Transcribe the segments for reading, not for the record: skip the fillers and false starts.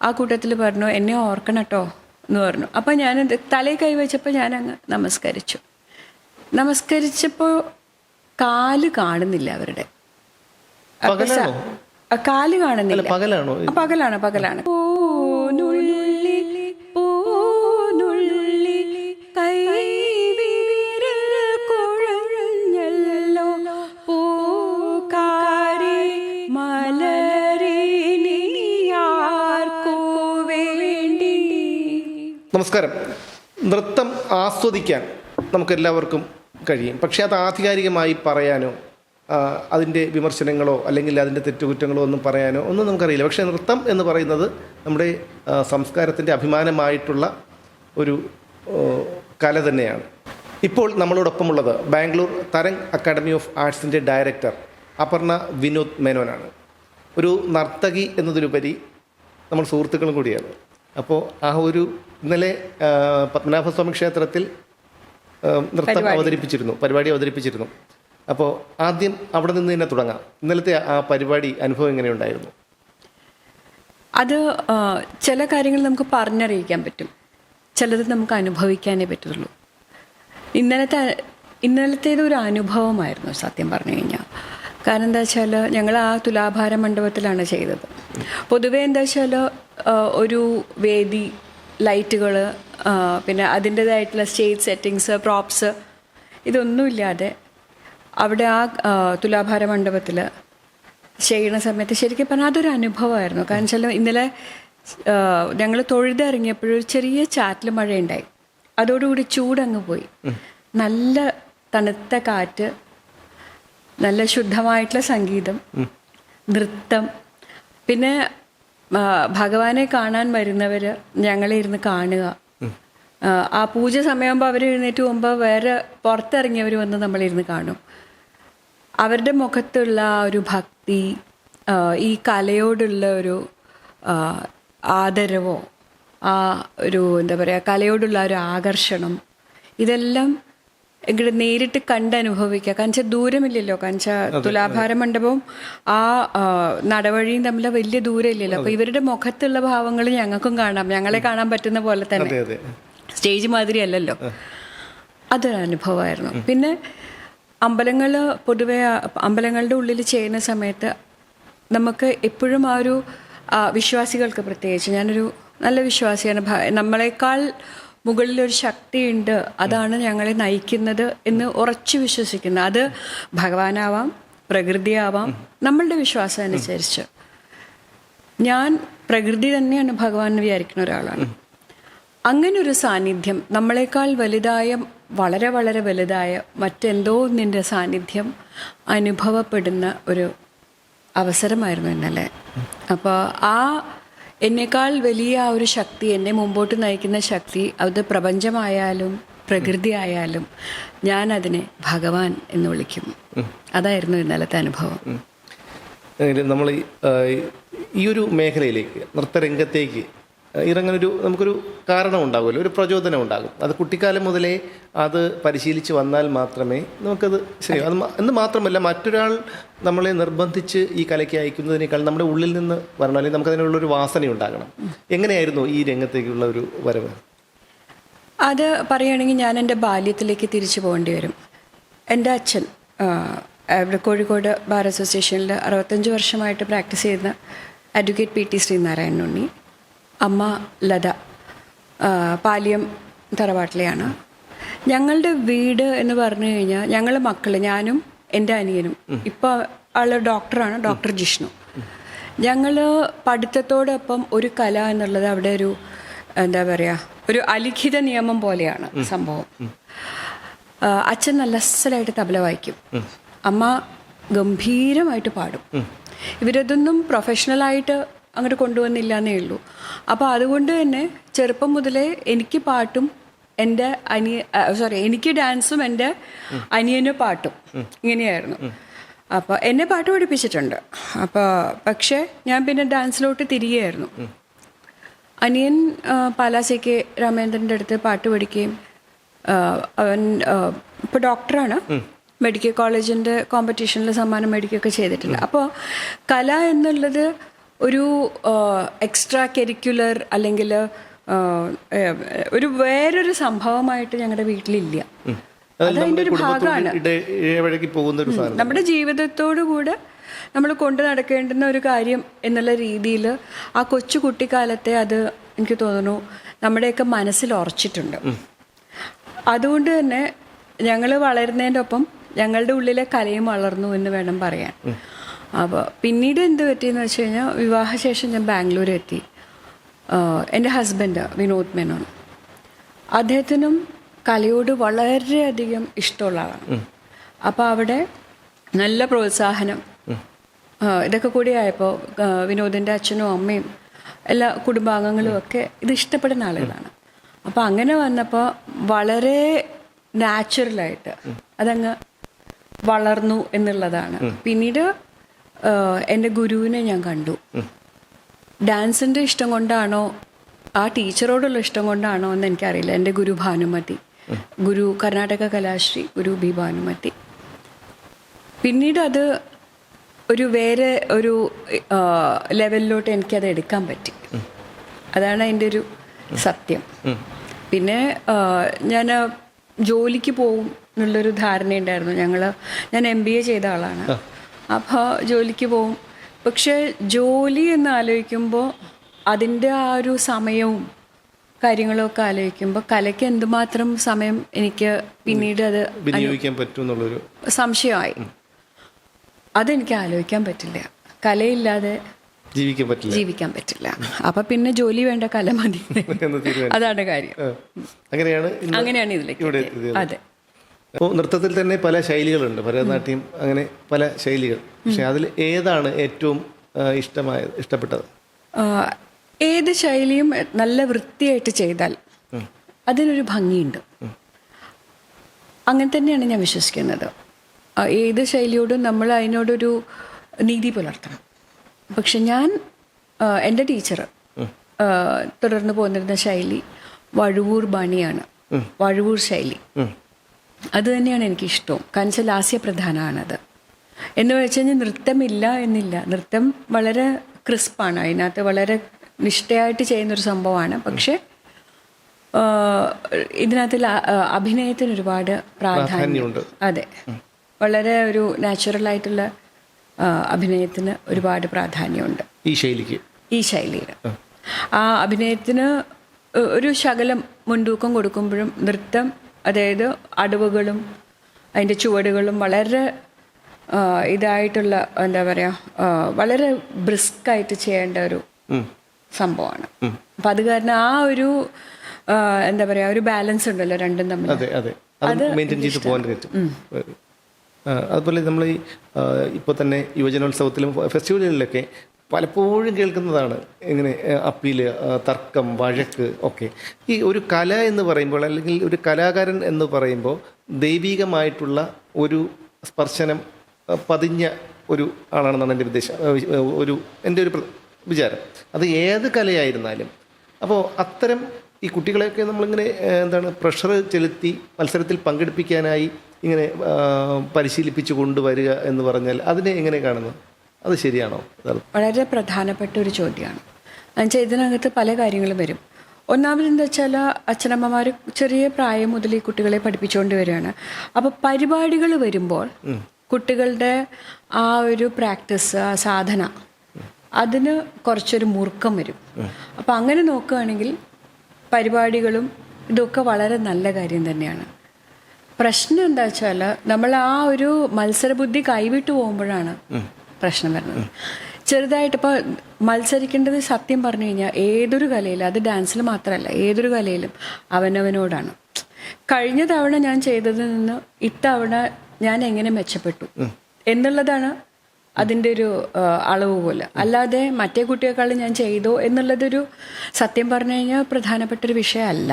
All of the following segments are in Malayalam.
ആ കൂട്ടത്തിൽ പറഞ്ഞു, എന്നെ ഓർക്കണം കേട്ടോ എന്ന് പറഞ്ഞു. അപ്പം ഞാൻ തലയിൽ കൈവച്ചപ്പോൾ ഞാൻ അങ്ങ് നമസ്കരിച്ചപ്പോൾ കാല് കാണുന്നില്ല അവരുടെ. കാല് കാണുന്നില്ല. പകലാണ്. നമസ്കാരം. നൃത്തം ആസ്വദിക്കാൻ നമുക്കെല്ലാവർക്കും കഴിയും, പക്ഷെ അത് ആധികാരികമായി പറയാനോ അതിൻ്റെ വിമർശനങ്ങളോ അല്ലെങ്കിൽ അതിൻ്റെ തെറ്റുകുറ്റങ്ങളോ ഒന്നും പറയാനോ ഒന്നും നമുക്കറിയില്ല. പക്ഷേ നൃത്തം എന്ന് പറയുന്നത് നമ്മുടെ സംസ്കാരത്തിൻ്റെ അഭിമാനമായിട്ടുള്ള ഒരു കല തന്നെയാണ്. ഇപ്പോൾ നമ്മളോടൊപ്പമുള്ളത് ബാംഗ്ലൂർ തരംഗ് അക്കാഡമി ഓഫ് ആർട്സിൻ്റെ ഡയറക്ടർ അപർണ വിനോദ് മേനോനാണ്. ഒരു നർത്തകി എന്നതിലുപരി നമ്മൾ സുഹൃത്തുക്കളും കൂടിയാണ്. അപ്പോൾ ആ ഒരു ഇന്നലെ പത്മനാഭസ്വാമി ക്ഷേത്രത്തിൽ പരിപാടി അവതരിപ്പിച്ചിരുന്നു. അപ്പോൾ ആദ്യം അവിടെ നിന്ന് തന്നെ തുടങ്ങാം. ഇന്നലത്തെ ആ പരിപാടി അനുഭവം എങ്ങനെയുണ്ടായിരുന്നു? അത് ചില കാര്യങ്ങൾ നമുക്ക് പറഞ്ഞറിയിക്കാൻ പറ്റും, ചിലത് നമുക്ക് അനുഭവിക്കാനേ പറ്റുള്ളൂ. ഇന്നലത്തേത് ഒരു അനുഭവമായിരുന്നു സത്യം പറഞ്ഞു കഴിഞ്ഞാൽ. കാരണം എന്താ വെച്ചാൽ ഞങ്ങൾ ആ തുലാഭാര മണ്ഡപത്തിലാണ് ചെയ്തത്. പൊതുവേ എന്താ വെച്ചാൽ ഒരു വേദി, ലൈറ്റുകൾ, പിന്നെ അതിൻ്റേതായിട്ടുള്ള സ്റ്റേജ് സെറ്റിങ്സ്, പ്രോപ്സ്, ഇതൊന്നുമില്ലാതെ അവിടെ ആ തുലാഭാര മണ്ഡപത്തിൽ ചെയ്യുന്ന സമയത്ത് ശരിക്കും പറഞ്ഞാൽ അതൊരു അനുഭവമായിരുന്നു. കാരണം വെച്ചാൽ ഇന്നലെ ഞങ്ങൾ തൊഴുതിറങ്ങിയപ്പോഴൊരു ചെറിയ ചാറ്റൽ മഴയുണ്ടായി. അതോടുകൂടി ചൂടങ്ങ് പോയി. നല്ല തണുത്ത കാറ്റ്, നല്ല ശുദ്ധമായിട്ടുള്ള സംഗീതം, നൃത്തം. പിന്നെ ഭഗവാനെ കാണാൻ വരുന്നവർ ഞങ്ങളെ ഇരുന്ന് കാണുക. ആ പൂജ സമയമാകുമ്പോൾ അവർ എഴുന്നേറ്റ് പോകുമ്പോൾ വേറെ പുറത്തിറങ്ങിയവർ വന്ന് നമ്മളിരുന്ന് കാണും. അവരുടെ മുഖത്തുള്ള ആ ഒരു ഭക്തി, ഈ കലയോടുള്ള ഒരു ആദരവോ, ആ ഒരു എന്താ പറയുക, കലയോടുള്ള ഒരു ആകർഷണം, ഇതെല്ലാം ഇങ്ങോട്ട് നേരിട്ട് കണ്ടനുഭവിക്കുക. കാരണം വെച്ചാൽ ദൂരമില്ലല്ലോ. കാരണം വെച്ചാൽ തുലാഭാര മണ്ഡപവും ആ നടവഴിയും തമ്മിൽ വലിയ ദൂരമില്ലല്ലോ. അപ്പോൾ ഇവരുടെ മുഖത്തുള്ള ഭാവങ്ങൾ ഞങ്ങൾക്കും കാണാം, ഞങ്ങളെ കാണാൻ പറ്റുന്ന പോലെ തന്നെ. സ്റ്റേജ് മാതിരി അല്ലല്ലോ. അതൊരു അനുഭവമായിരുന്നു. പിന്നെ പൊതുവെ അമ്പലങ്ങളുടെ ഉള്ളിൽ ചെയ്യുന്ന സമയത്ത് നമുക്ക് എപ്പോഴും ആ ഒരു വിശ്വാസികൾക്ക്, പ്രത്യേകിച്ച് ഞാനൊരു നല്ല വിശ്വാസിയാണ്, നമ്മളെക്കാൾ മുകളിലൊരു ശക്തിയുണ്ട്, അതാണ് ഞങ്ങളെ നയിക്കുന്നത് എന്ന് ഉറച്ചു വിശ്വസിക്കുന്നത്. അത് ഭഗവാനാവാം, പ്രകൃതിയാവാം, നമ്മളുടെ വിശ്വാസം അനുസരിച്ച്. ഞാൻ പ്രകൃതി തന്നെയാണ് ഭഗവാൻ എന്ന് വിചാരിക്കുന്ന ഒരാളാണ്. അങ്ങനൊരു സാന്നിധ്യം, നമ്മളെക്കാൾ വലുതായ, വളരെ വളരെ വലുതായ മറ്റെന്തോ ഒന്നിൻ്റെ സാന്നിധ്യം അനുഭവപ്പെടുന്ന ഒരു അവസരമായിരുന്നു ഇന്നലെ. അപ്പോൾ ആ എന്നേക്കാൾ വലിയ ആ ഒരു ശക്തി, എന്നെ മുമ്പോട്ട് നയിക്കുന്ന ശക്തി, അത് പ്രപഞ്ചമായാലും പ്രകൃതി ആയാലും ഞാൻ അതിനെ ഭഗവാൻ എന്ന് വിളിക്കും. അതായിരുന്നു ഇന്നലത്തെ അനുഭവം. നമ്മൾ ഈ ഒരു മേഖലയിലേക്ക്, നൃത്തരംഗത്തേക്ക് ഇറങ്ങാനൊരു നമുക്കൊരു കാരണം ഉണ്ടാകുമല്ലോ, ഒരു പ്രചോദനം ഉണ്ടാകും. അത് കുട്ടിക്കാലം മുതലേ അത് പരിശീലിച്ച് വന്നാൽ മാത്രമേ നമുക്കത് ശരിയാകും. അത് എന്ന് മാത്രമല്ല, മറ്റൊരാൾ നമ്മളെ നിർബന്ധിച്ച് ഈ കലയ്ക്ക് അയക്കുന്നതിനേക്കാൾ നമ്മുടെ ഉള്ളിൽ നിന്ന് വരണം, അല്ലെങ്കിൽ നമുക്കതിനുള്ളൊരു വാസന ഉണ്ടാകണം. എങ്ങനെയായിരുന്നു ഈ രംഗത്തേക്കുള്ള ഒരു വരവ്? അത് പറയുകയാണെങ്കിൽ ഞാൻ എൻ്റെ ബാല്യത്തിലേക്ക് തിരിച്ചു പോകേണ്ടി വരും. എൻ്റെ അച്ഛൻ ഇവിടെ കോഴിക്കോട് ബാർ അസോസിയേഷനിൽ 65 വർഷമായിട്ട് പ്രാക്ടീസ് ചെയ്യുന്ന അഡ്വക്കേറ്റ് PT ശ്രീനാരായണൻ ഉണ്ണി, അമ്മ ലത, പാലിയം തറവാട്ടിലെയാണ്. ഞങ്ങളുടെ വീട് എന്ന് പറഞ്ഞു കഴിഞ്ഞാൽ ഞങ്ങൾ മക്കൾ, ഞാനും എൻ്റെ അനിയനും, ഇപ്പോൾ ആള് ഡോക്ടറാണ്, ഡോക്ടർ ജിഷ്ണു. ഞങ്ങൾ പഠിത്തത്തോടൊപ്പം ഒരു കല എന്നുള്ളത് അവിടെ ഒരു എന്താ പറയുക, ഒരു അലിഖിത നിയമം പോലെയാണ് സംഭവം. അച്ഛൻ നല്ല അസലായിട്ട് തബല വായിക്കും, അമ്മ ഗംഭീരമായിട്ട് പാടും. ഇവരതൊന്നും പ്രൊഫഷണലായിട്ട് അങ്ങോട്ട് കൊണ്ടുവന്നില്ല എന്നേ ഉള്ളൂ. അപ്പോൾ അതുകൊണ്ട് തന്നെ ചെറുപ്പം മുതലേ എനിക്ക് പാട്ടും എൻ്റെ എനിക്ക് ഡാൻസും എൻ്റെ അനിയന് പാട്ടും ഇങ്ങനെയായിരുന്നു. അപ്പോൾ എന്നെ പാട്ട് പഠിപ്പിച്ചിട്ടുണ്ട്. അപ്പോൾ പക്ഷേ ഞാൻ പിന്നെ ഡാൻസിലോട്ട് തിരികെയായിരുന്നു. അനിയൻ പാലാസേക്ക് രാമേന്ദ്രൻ്റെ അടുത്ത് പാട്ട് പഠിക്കുകയും അവൻ ഇപ്പോൾ ഡോക്ടറാണ്, മെഡിക്കൽ കോളേജിൻ്റെ കോമ്പറ്റീഷനിൽ സമ്മാനം മേടിക്കുകയൊക്കെ ചെയ്തിട്ടുണ്ട്. അപ്പോൾ കല എന്നുള്ളത് ഒരു എക്സ്ട്രാ കരിക്കുലർ അല്ലെങ്കിൽ ഒരു വേറൊരു സംഭവമായിട്ട് ഞങ്ങളുടെ വീട്ടിലില്ല. അതതിൻ്റെ ഒരു ഭാഗമാണ്. നമ്മുടെ ജീവിതത്തോടു കൂടെ നമ്മൾ കൊണ്ടു നടക്കേണ്ടുന്ന ഒരു കാര്യം എന്നുള്ള രീതിയിൽ ആ കൊച്ചു കുട്ടിക്കാലത്തെ അത് എനിക്ക് തോന്നുന്നു നമ്മുടെയൊക്കെ മനസ്സിൽ ഉറച്ചിട്ടുണ്ട്. അതുകൊണ്ട് തന്നെ ഞങ്ങൾ വളരുന്നതിൻ്റെ ഒപ്പം ഞങ്ങളുടെ ഉള്ളിലെ കലയും വളർന്നു എന്ന് വേണം പറയാൻ. അപ്പോൾ പിന്നീട് എന്ത് പറ്റിയെന്ന് വെച്ച് കഴിഞ്ഞാൽ വിവാഹശേഷം ഞാൻ ബാംഗ്ലൂർ എത്തി. എൻ്റെ ഹസ്ബൻഡ് വിനോദ് മേനോൻ, അദ്ദേഹത്തിനും കലയോട് വളരെയധികം ഇഷ്ടമുള്ള ആളാണ്. അപ്പോൾ അവിടെ നല്ല പ്രോത്സാഹനം ഇതൊക്കെ കൂടി ആയപ്പോൾ വിനോദിൻ്റെ അച്ഛനും അമ്മയും എല്ലാ കുടുംബാംഗങ്ങളും ഒക്കെ ഇത് ഇഷ്ടപ്പെടുന്ന ആളുകളാണ്. അപ്പോൾ അങ്ങനെ വന്നപ്പോൾ വളരെ നാച്ചുറലായിട്ട് അതങ്ങ് വളർന്നു എന്നുള്ളതാണ്. പിന്നീട് എൻ്റെ ഗുരുവിനെ ഞാൻ കണ്ടു. ഡാൻസിൻ്റെ ഇഷ്ടം കൊണ്ടാണോ ആ ടീച്ചറോടുള്ള ഇഷ്ടം കൊണ്ടാണോ എന്ന് എനിക്കറിയില്ല. എൻ്റെ ഗുരു ഭാനുമതി, ഗുരു കർണാടക കലാശ്രീ ഗുരു ബി ഭാനുമതി. പിന്നീട് അത് ഒരു വേറെ ഒരു ലെവലിലോട്ട് എനിക്കത് എടുക്കാൻ പറ്റി. അതാണ് അതിൻ്റെ ഒരു സത്യം. പിന്നെ ഞാൻ ജോലിക്ക് പോവും എന്നുള്ളൊരു ധാരണയുണ്ടായിരുന്നു. ഞാൻ MBA ചെയ്ത ആളാണ്. അപ്പോൾ ജോലിക്ക് പോവും. പക്ഷെ ജോലി എന്ന് ആലോചിക്കുമ്പോൾ അതിൻ്റെ ആ ഒരു സമയവും കാര്യങ്ങളൊക്കെ ആലോചിക്കുമ്പോൾ കലയ്ക്ക് എന്തുമാത്രം സമയം എനിക്ക് പിന്നീട് അത് വിനിയോഗിക്കാൻ പറ്റും എന്നുള്ളൊരു സംശയമായി. അതെനിക്ക് ആലോചിക്കാൻ പറ്റില്ല. കലയില്ലാതെ ജീവിക്കാൻ പറ്റില്ല. അപ്പൊ പിന്നെ ജോലി വേണ്ട, കല മതി. അതാണ് കാര്യം. അങ്ങനെയാണ് ഇതിലേക്ക്. അതെ. അപ്പോൾ നൃത്തത്തിൽ തന്നെ പല ശൈലികളുണ്ട്, ഭരതനാട്യം അങ്ങനെ പല ശൈലികൾ. പക്ഷെ അതിൽ ഏതാണ് ഏറ്റവും ഇഷ്ടപ്പെട്ടത്? ഏത് ശൈലിയും നല്ല വൃത്തിയായിട്ട് ചെയ്താൽ അതിനൊരു ഭംഗിയുണ്ട്. അങ്ങനെ തന്നെയാണ് ഞാൻ വിശ്വസിക്കുന്നത്. ഏത് ശൈലിയോടും നമ്മൾ അതിനോടൊരു നീതി പുലർത്തണം. പക്ഷെ ഞാൻ എൻ്റെ ടീച്ചർ തുടർന്ന് പോന്നിരുന്ന ശൈലി വഴുവൂർ ബാണിയാണ്. വഴുവൂർ ശൈലി അത് തന്നെയാണ് എനിക്കിഷ്ടവും. കാരണം വെച്ചാൽ ലാസ്യപ്രധാനമാണത്. എന്ന് വെച്ച് കഴിഞ്ഞാൽ നൃത്തമില്ല എന്നില്ല. നൃത്തം വളരെ ക്രിസ്പാണ്, അതിനകത്ത് വളരെ നിഷ്ഠയായിട്ട് ചെയ്യുന്നൊരു സംഭവമാണ്. പക്ഷെ ഇതിനകത്ത് അഭിനയത്തിന് ഒരുപാട് പ്രാധാന്യമുണ്ട്. അതെ, വളരെ ഒരു നാച്ചുറലായിട്ടുള്ള അഭിനയത്തിന് ഒരുപാട് പ്രാധാന്യമുണ്ട് ഈ ശൈലിയിൽ. ആ അഭിനയത്തിന് ഒരു ശകലം മുൻതൂക്കം കൊടുക്കുമ്പോഴും നൃത്തം, അതായത് അടവുകളും അതിൻ്റെ ചുവടുകളും വളരെ ഇതായിട്ടുള്ള എന്താ പറയുക, വളരെ ബ്രിസ്കായിട്ട് ചെയ്യേണ്ട ഒരു സംഭവമാണ്. അപ്പം അത് കാരണം ആ ഒരു എന്താ പറയുക, ഒരു ബാലൻസ് ഉണ്ടല്ലോ രണ്ടും തമ്മിൽ. അത് അതുപോലെ നമ്മൾ ഈ ഇപ്പോൾ തന്നെ യുവജനോത്സവത്തിലും ഫെസ്റ്റിവലുകളിലൊക്കെ പലപ്പോഴും കേൾക്കുന്നതാണ് ഇങ്ങനെ അപ്പീല്, തർക്കം, വഴക്ക് ഒക്കെ. ഈ ഒരു കല എന്ന് പറയുമ്പോൾ അല്ലെങ്കിൽ ഒരു കലാകാരൻ എന്ന് പറയുമ്പോൾ ദൈവികമായിട്ടുള്ള ഒരു സ്പർശനം പതിഞ്ഞ ഒരു ആളാണെന്നാണ് എൻ്റെ ഒരു വിചാരം. അത് ഏത് കലയായിരുന്നാലും. അപ്പോൾ അത്തരം ഈ കുട്ടികളെയൊക്കെ നമ്മളിങ്ങനെ പ്രഷർ ചെലുത്തി മത്സരത്തിൽ പങ്കെടുപ്പിക്കാനായി ഇങ്ങനെ പരിശീലിപ്പിച്ചു കൊണ്ടുവരിക എന്ന് പറഞ്ഞാൽ അതിനെ എങ്ങനെ കാണുന്നു? അത് ശരിയാണോ? വളരെ പ്രധാനപ്പെട്ട ഒരു ചോദ്യമാണ്. എന്നുവെച്ചാൽ ഇതിനകത്ത് പല കാര്യങ്ങളും വരും. ഒന്നാമത് എന്താ വെച്ചാൽ അച്ഛനമ്മമാർ ചെറിയ പ്രായം മുതൽ ഈ കുട്ടികളെ പഠിപ്പിച്ചുകൊണ്ട് വരികയാണ്. അപ്പോൾ പരിപാടികൾ വരുമ്പോൾ കുട്ടികളുടെ ആ ഒരു പ്രാക്ടീസ്, ആ സാധന, അതിന് കുറച്ചൊരു മുറുക്കം വരും. അപ്പം അങ്ങനെ നോക്കുകയാണെങ്കിൽ പരിപാടികളും ഇതൊക്കെ വളരെ നല്ല കാര്യം തന്നെയാണ്. പ്രശ്നം എന്താ വെച്ചാൽ നമ്മൾ ആ ഒരു മത്സരബുദ്ധി കൈവിട്ടു പോകുമ്പോഴാണ് പ്രശ്നം വരുന്നത്. ചെറുതായിട്ട് ഇപ്പോൾ മത്സരിക്കേണ്ടത് സത്യം പറഞ്ഞു കഴിഞ്ഞാൽ ഏതൊരു കലയിലും, അത് ഡാൻസിൽ മാത്രമല്ല, ഏതൊരു കലയിലും അവനവനോടാണ്. കഴിഞ്ഞ തവണ ഞാൻ ചെയ്തതിൽ നിന്ന് ഇത്തവണ ഞാൻ എങ്ങനെ മെച്ചപ്പെട്ടു എന്നുള്ളതാണ് അതിൻ്റെ ഒരു അളവ് പോലെ. അല്ലാതെ മറ്റേ കുട്ടിയെക്കാളും ഞാൻ ചെയ്തോ എന്നുള്ളതൊരു സത്യം പറഞ്ഞു കഴിഞ്ഞാൽ പ്രധാനപ്പെട്ടൊരു വിഷയമല്ല.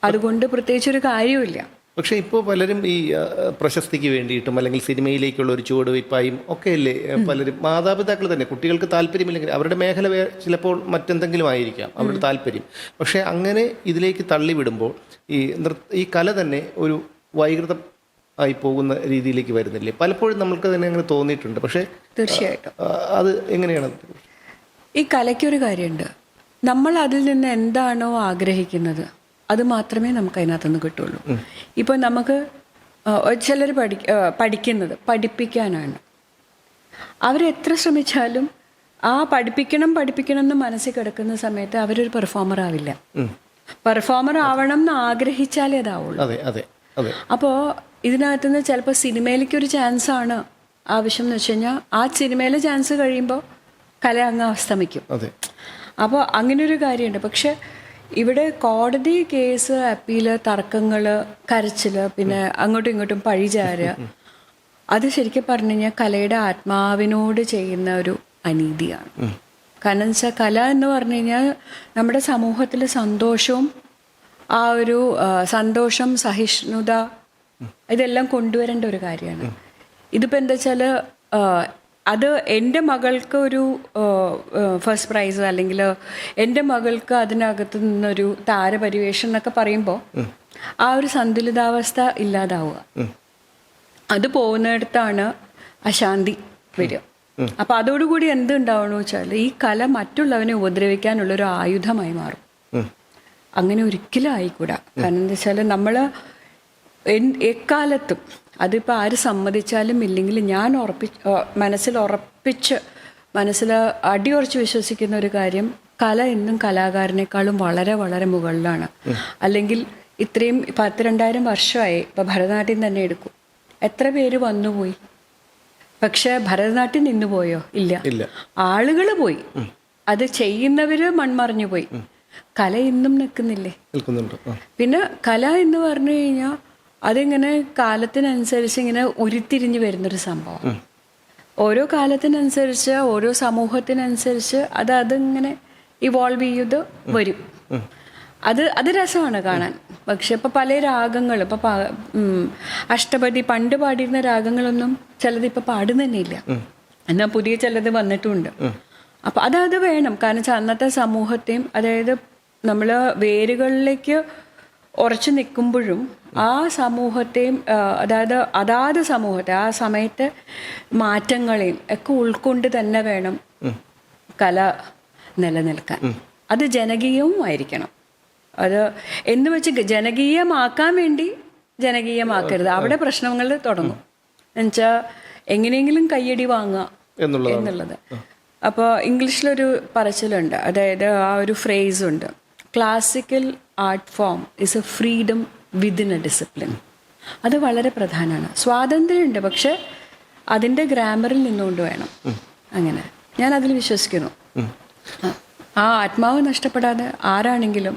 അതുകൊണ്ട് പ്രത്യേകിച്ചൊരു കാര്യമില്ല. പക്ഷേ ഇപ്പോൾ പലരും ഈ പ്രശസ്തിക്ക് വേണ്ടിയിട്ടും അല്ലെങ്കിൽ സിനിമയിലേക്കുള്ള ഒരു ചുവടുവയ്പായും ഒക്കെ അല്ലേ പലരും, മാതാപിതാക്കൾ തന്നെ, കുട്ടികൾക്ക് താല്പര്യമില്ലെങ്കിൽ അവരുടെ മേഖല ചിലപ്പോൾ മറ്റെന്തെങ്കിലും ആയിരിക്കാം അവരുടെ താല്പര്യം. പക്ഷേ അങ്ങനെ ഇതിലേക്ക് തള്ളിവിടുമ്പോൾ ഈ കല തന്നെ ഒരു വൈകൃതം ആയി പോകുന്ന രീതിയിലേക്ക് വരുന്നില്ലേ? പലപ്പോഴും നമ്മൾക്ക് തന്നെ അങ്ങനെ തോന്നിയിട്ടുണ്ട്. പക്ഷേ തീർച്ചയായിട്ടും അത് എങ്ങനെയാണ്? ഈ കലയ്ക്കൊരു കാര്യമുണ്ട്, നമ്മൾ അതിൽ നിന്ന് എന്താണോ ആഗ്രഹിക്കുന്നത് അത് മാത്രമേ നമുക്ക് അതിനകത്തുനിന്ന് കിട്ടുള്ളൂ. ഇപ്പോൾ നമുക്ക് ചിലർ പഠിക്കുന്നത് പഠിപ്പിക്കാനാണ്. അവരെത്ര ശ്രമിച്ചാലും ആ പഠിപ്പിക്കണം എന്ന് മനസ്സിൽ കിടക്കുന്ന സമയത്ത് അവരൊരു പെർഫോമർ ആവില്ല. പെർഫോമർ ആവണം എന്ന് ആഗ്രഹിച്ചാലേ അതാവുള്ളൂ. അപ്പോൾ ഇതിനകത്തുനിന്ന് ചിലപ്പോൾ സിനിമയിലേക്കൊരു ചാൻസാണ് ആവശ്യം എന്ന് വെച്ച് കഴിഞ്ഞാൽ ആ സിനിമയിലെ ചാൻസ് കഴിയുമ്പോൾ കല അങ്ങ് അസ്തമിക്കും. അപ്പോൾ അങ്ങനൊരു കാര്യമുണ്ട്. പക്ഷെ ഇവിടെ കോടതി കേസ്, അപ്പീല്, തർക്കങ്ങൾ, കരച്ചിൽ, പിന്നെ അങ്ങോട്ടും ഇങ്ങോട്ടും പഴിചാരുക, അത് ശരിക്കും പറഞ്ഞു കഴിഞ്ഞാൽ കലയുടെ ആത്മാവിനോട് ചെയ്യുന്ന ഒരു അനീതിയാണ്. കാരണം വെച്ചാൽ കല എന്ന് പറഞ്ഞു കഴിഞ്ഞാൽ നമ്മുടെ സമൂഹത്തിൽ സന്തോഷവും ആ ഒരു സന്തോഷം, സഹിഷ്ണുത ഇതെല്ലാം കൊണ്ടുവരേണ്ട ഒരു കാര്യമാണ്. ഇതിപ്പോൾ എന്താ വെച്ചാൽ അത് എൻ്റെ മകൾക്ക് ഒരു ഫസ്റ്റ് പ്രൈസ് അല്ലെങ്കിൽ എൻ്റെ മകൾക്ക് അതിനകത്ത് നിന്നൊരു താരപരിവേഷം എന്നൊക്കെ പറയുമ്പോൾ ആ ഒരു സന്തുലിതാവസ്ഥ ഇല്ലാതാവുക. അത് പോകുന്നിടത്താണ് അശാന്തി വരിക. അപ്പം അതോടുകൂടി എന്തുണ്ടാവണമെന്ന് വെച്ചാൽ ഈ കല മറ്റുള്ളവനെ ഉപദ്രവിക്കാനുള്ളൊരു ആയുധമായി മാറും. അങ്ങനെ ഒരിക്കലും ആയിക്കൂടാ. കാരണം എന്താ വെച്ചാൽ നമ്മൾ എക്കാലത്തും അതിപ്പോൾ ആര് സമ്മതിച്ചാലും ഇല്ലെങ്കിലും ഞാൻ മനസ്സിൽ അടിയുറച്ച് വിശ്വസിക്കുന്ന ഒരു കാര്യം, കല എന്നും കലാകാരനേക്കാളും വളരെ വളരെ മുകളിലാണ്. അല്ലെങ്കിൽ ഇത്രയും 12,000 വർഷമായി ഇപ്പോൾ ഭരതനാട്യം തന്നെ എടുക്കും, എത്ര പേര് വന്നുപോയി. പക്ഷെ ഭരതനാട്യം നിന്നുപോയോ? ഇല്ല. ആളുകൾ പോയി, അത് ചെയ്യുന്നവര് മൺമറിഞ്ഞു പോയി. കല ഇന്നും നിൽക്കുന്നില്ലേ? പിന്നെ കല എന്ന് പറഞ്ഞു കഴിഞ്ഞാൽ അതിങ്ങനെ കാലത്തിനനുസരിച്ച് ഇങ്ങനെ ഉരുത്തിരിഞ്ഞു വരുന്നൊരു സംഭവം. ഓരോ കാലത്തിനനുസരിച്ച് ഓരോ സമൂഹത്തിനനുസരിച്ച് അതിങ്ങനെ ഇവോൾവ് ചെയ്ത് വരും. അത് രസമാണ് കാണാൻ. പക്ഷെ ഇപ്പം പല രാഗങ്ങൾ, ഇപ്പം അഷ്ടപതി പണ്ട് പാടിയിരുന്ന രാഗങ്ങളൊന്നും ചിലത് ഇപ്പം പാടുന്ന തന്നെ ഇല്ല. എന്നാൽ പുതിയ ചിലത് വന്നിട്ടുമുണ്ട്. അപ്പം അത് വേണം. കാരണം വെച്ചാൽ അന്നത്തെ സമൂഹത്തെയും, അതായത് നമ്മൾ വേരുകളിലേക്ക് ഉറച്ചു നിൽക്കുമ്പോഴും ആ സമൂഹത്തെയും, അതാത് സമൂഹത്തെ ആ സമയത്തെ മാറ്റങ്ങളെയും ഒക്കെ ഉൾക്കൊണ്ട് തന്നെ വേണം കല നിലനിൽക്കാൻ. അത് ജനകീയവും ആയിരിക്കണം. അത് എന്ന് വെച്ച് ജനകീയമാക്കാൻ വേണ്ടി ജനകീയമാക്കരുത്. അവിടെ പ്രശ്നങ്ങൾ തുടങ്ങും. എന്നുവെച്ചാൽ എങ്ങനെയെങ്കിലും കയ്യടി വാങ്ങുക എന്നുള്ളത്. അപ്പോൾ ഇംഗ്ലീഷിലൊരു പറച്ചിലുണ്ട്, അതായത് ആ ഒരു ഫ്രേസ് ഉണ്ട്, classical art form is A freedom within A discipline. അത് വളരെ പ്രധാനമാണ്. സ്വാതന്ത്ര്യമുണ്ട്, പക്ഷെ അതിൻ്റെ ഗ്രാമറിൽ നിന്നുകൊണ്ട് വേണം. അങ്ങനെ ഞാൻ അതിൽ വിശ്വസിക്കുന്നു. ആ ആത്മാവ് നഷ്ടപ്പെടാതെ ആരാണെങ്കിലും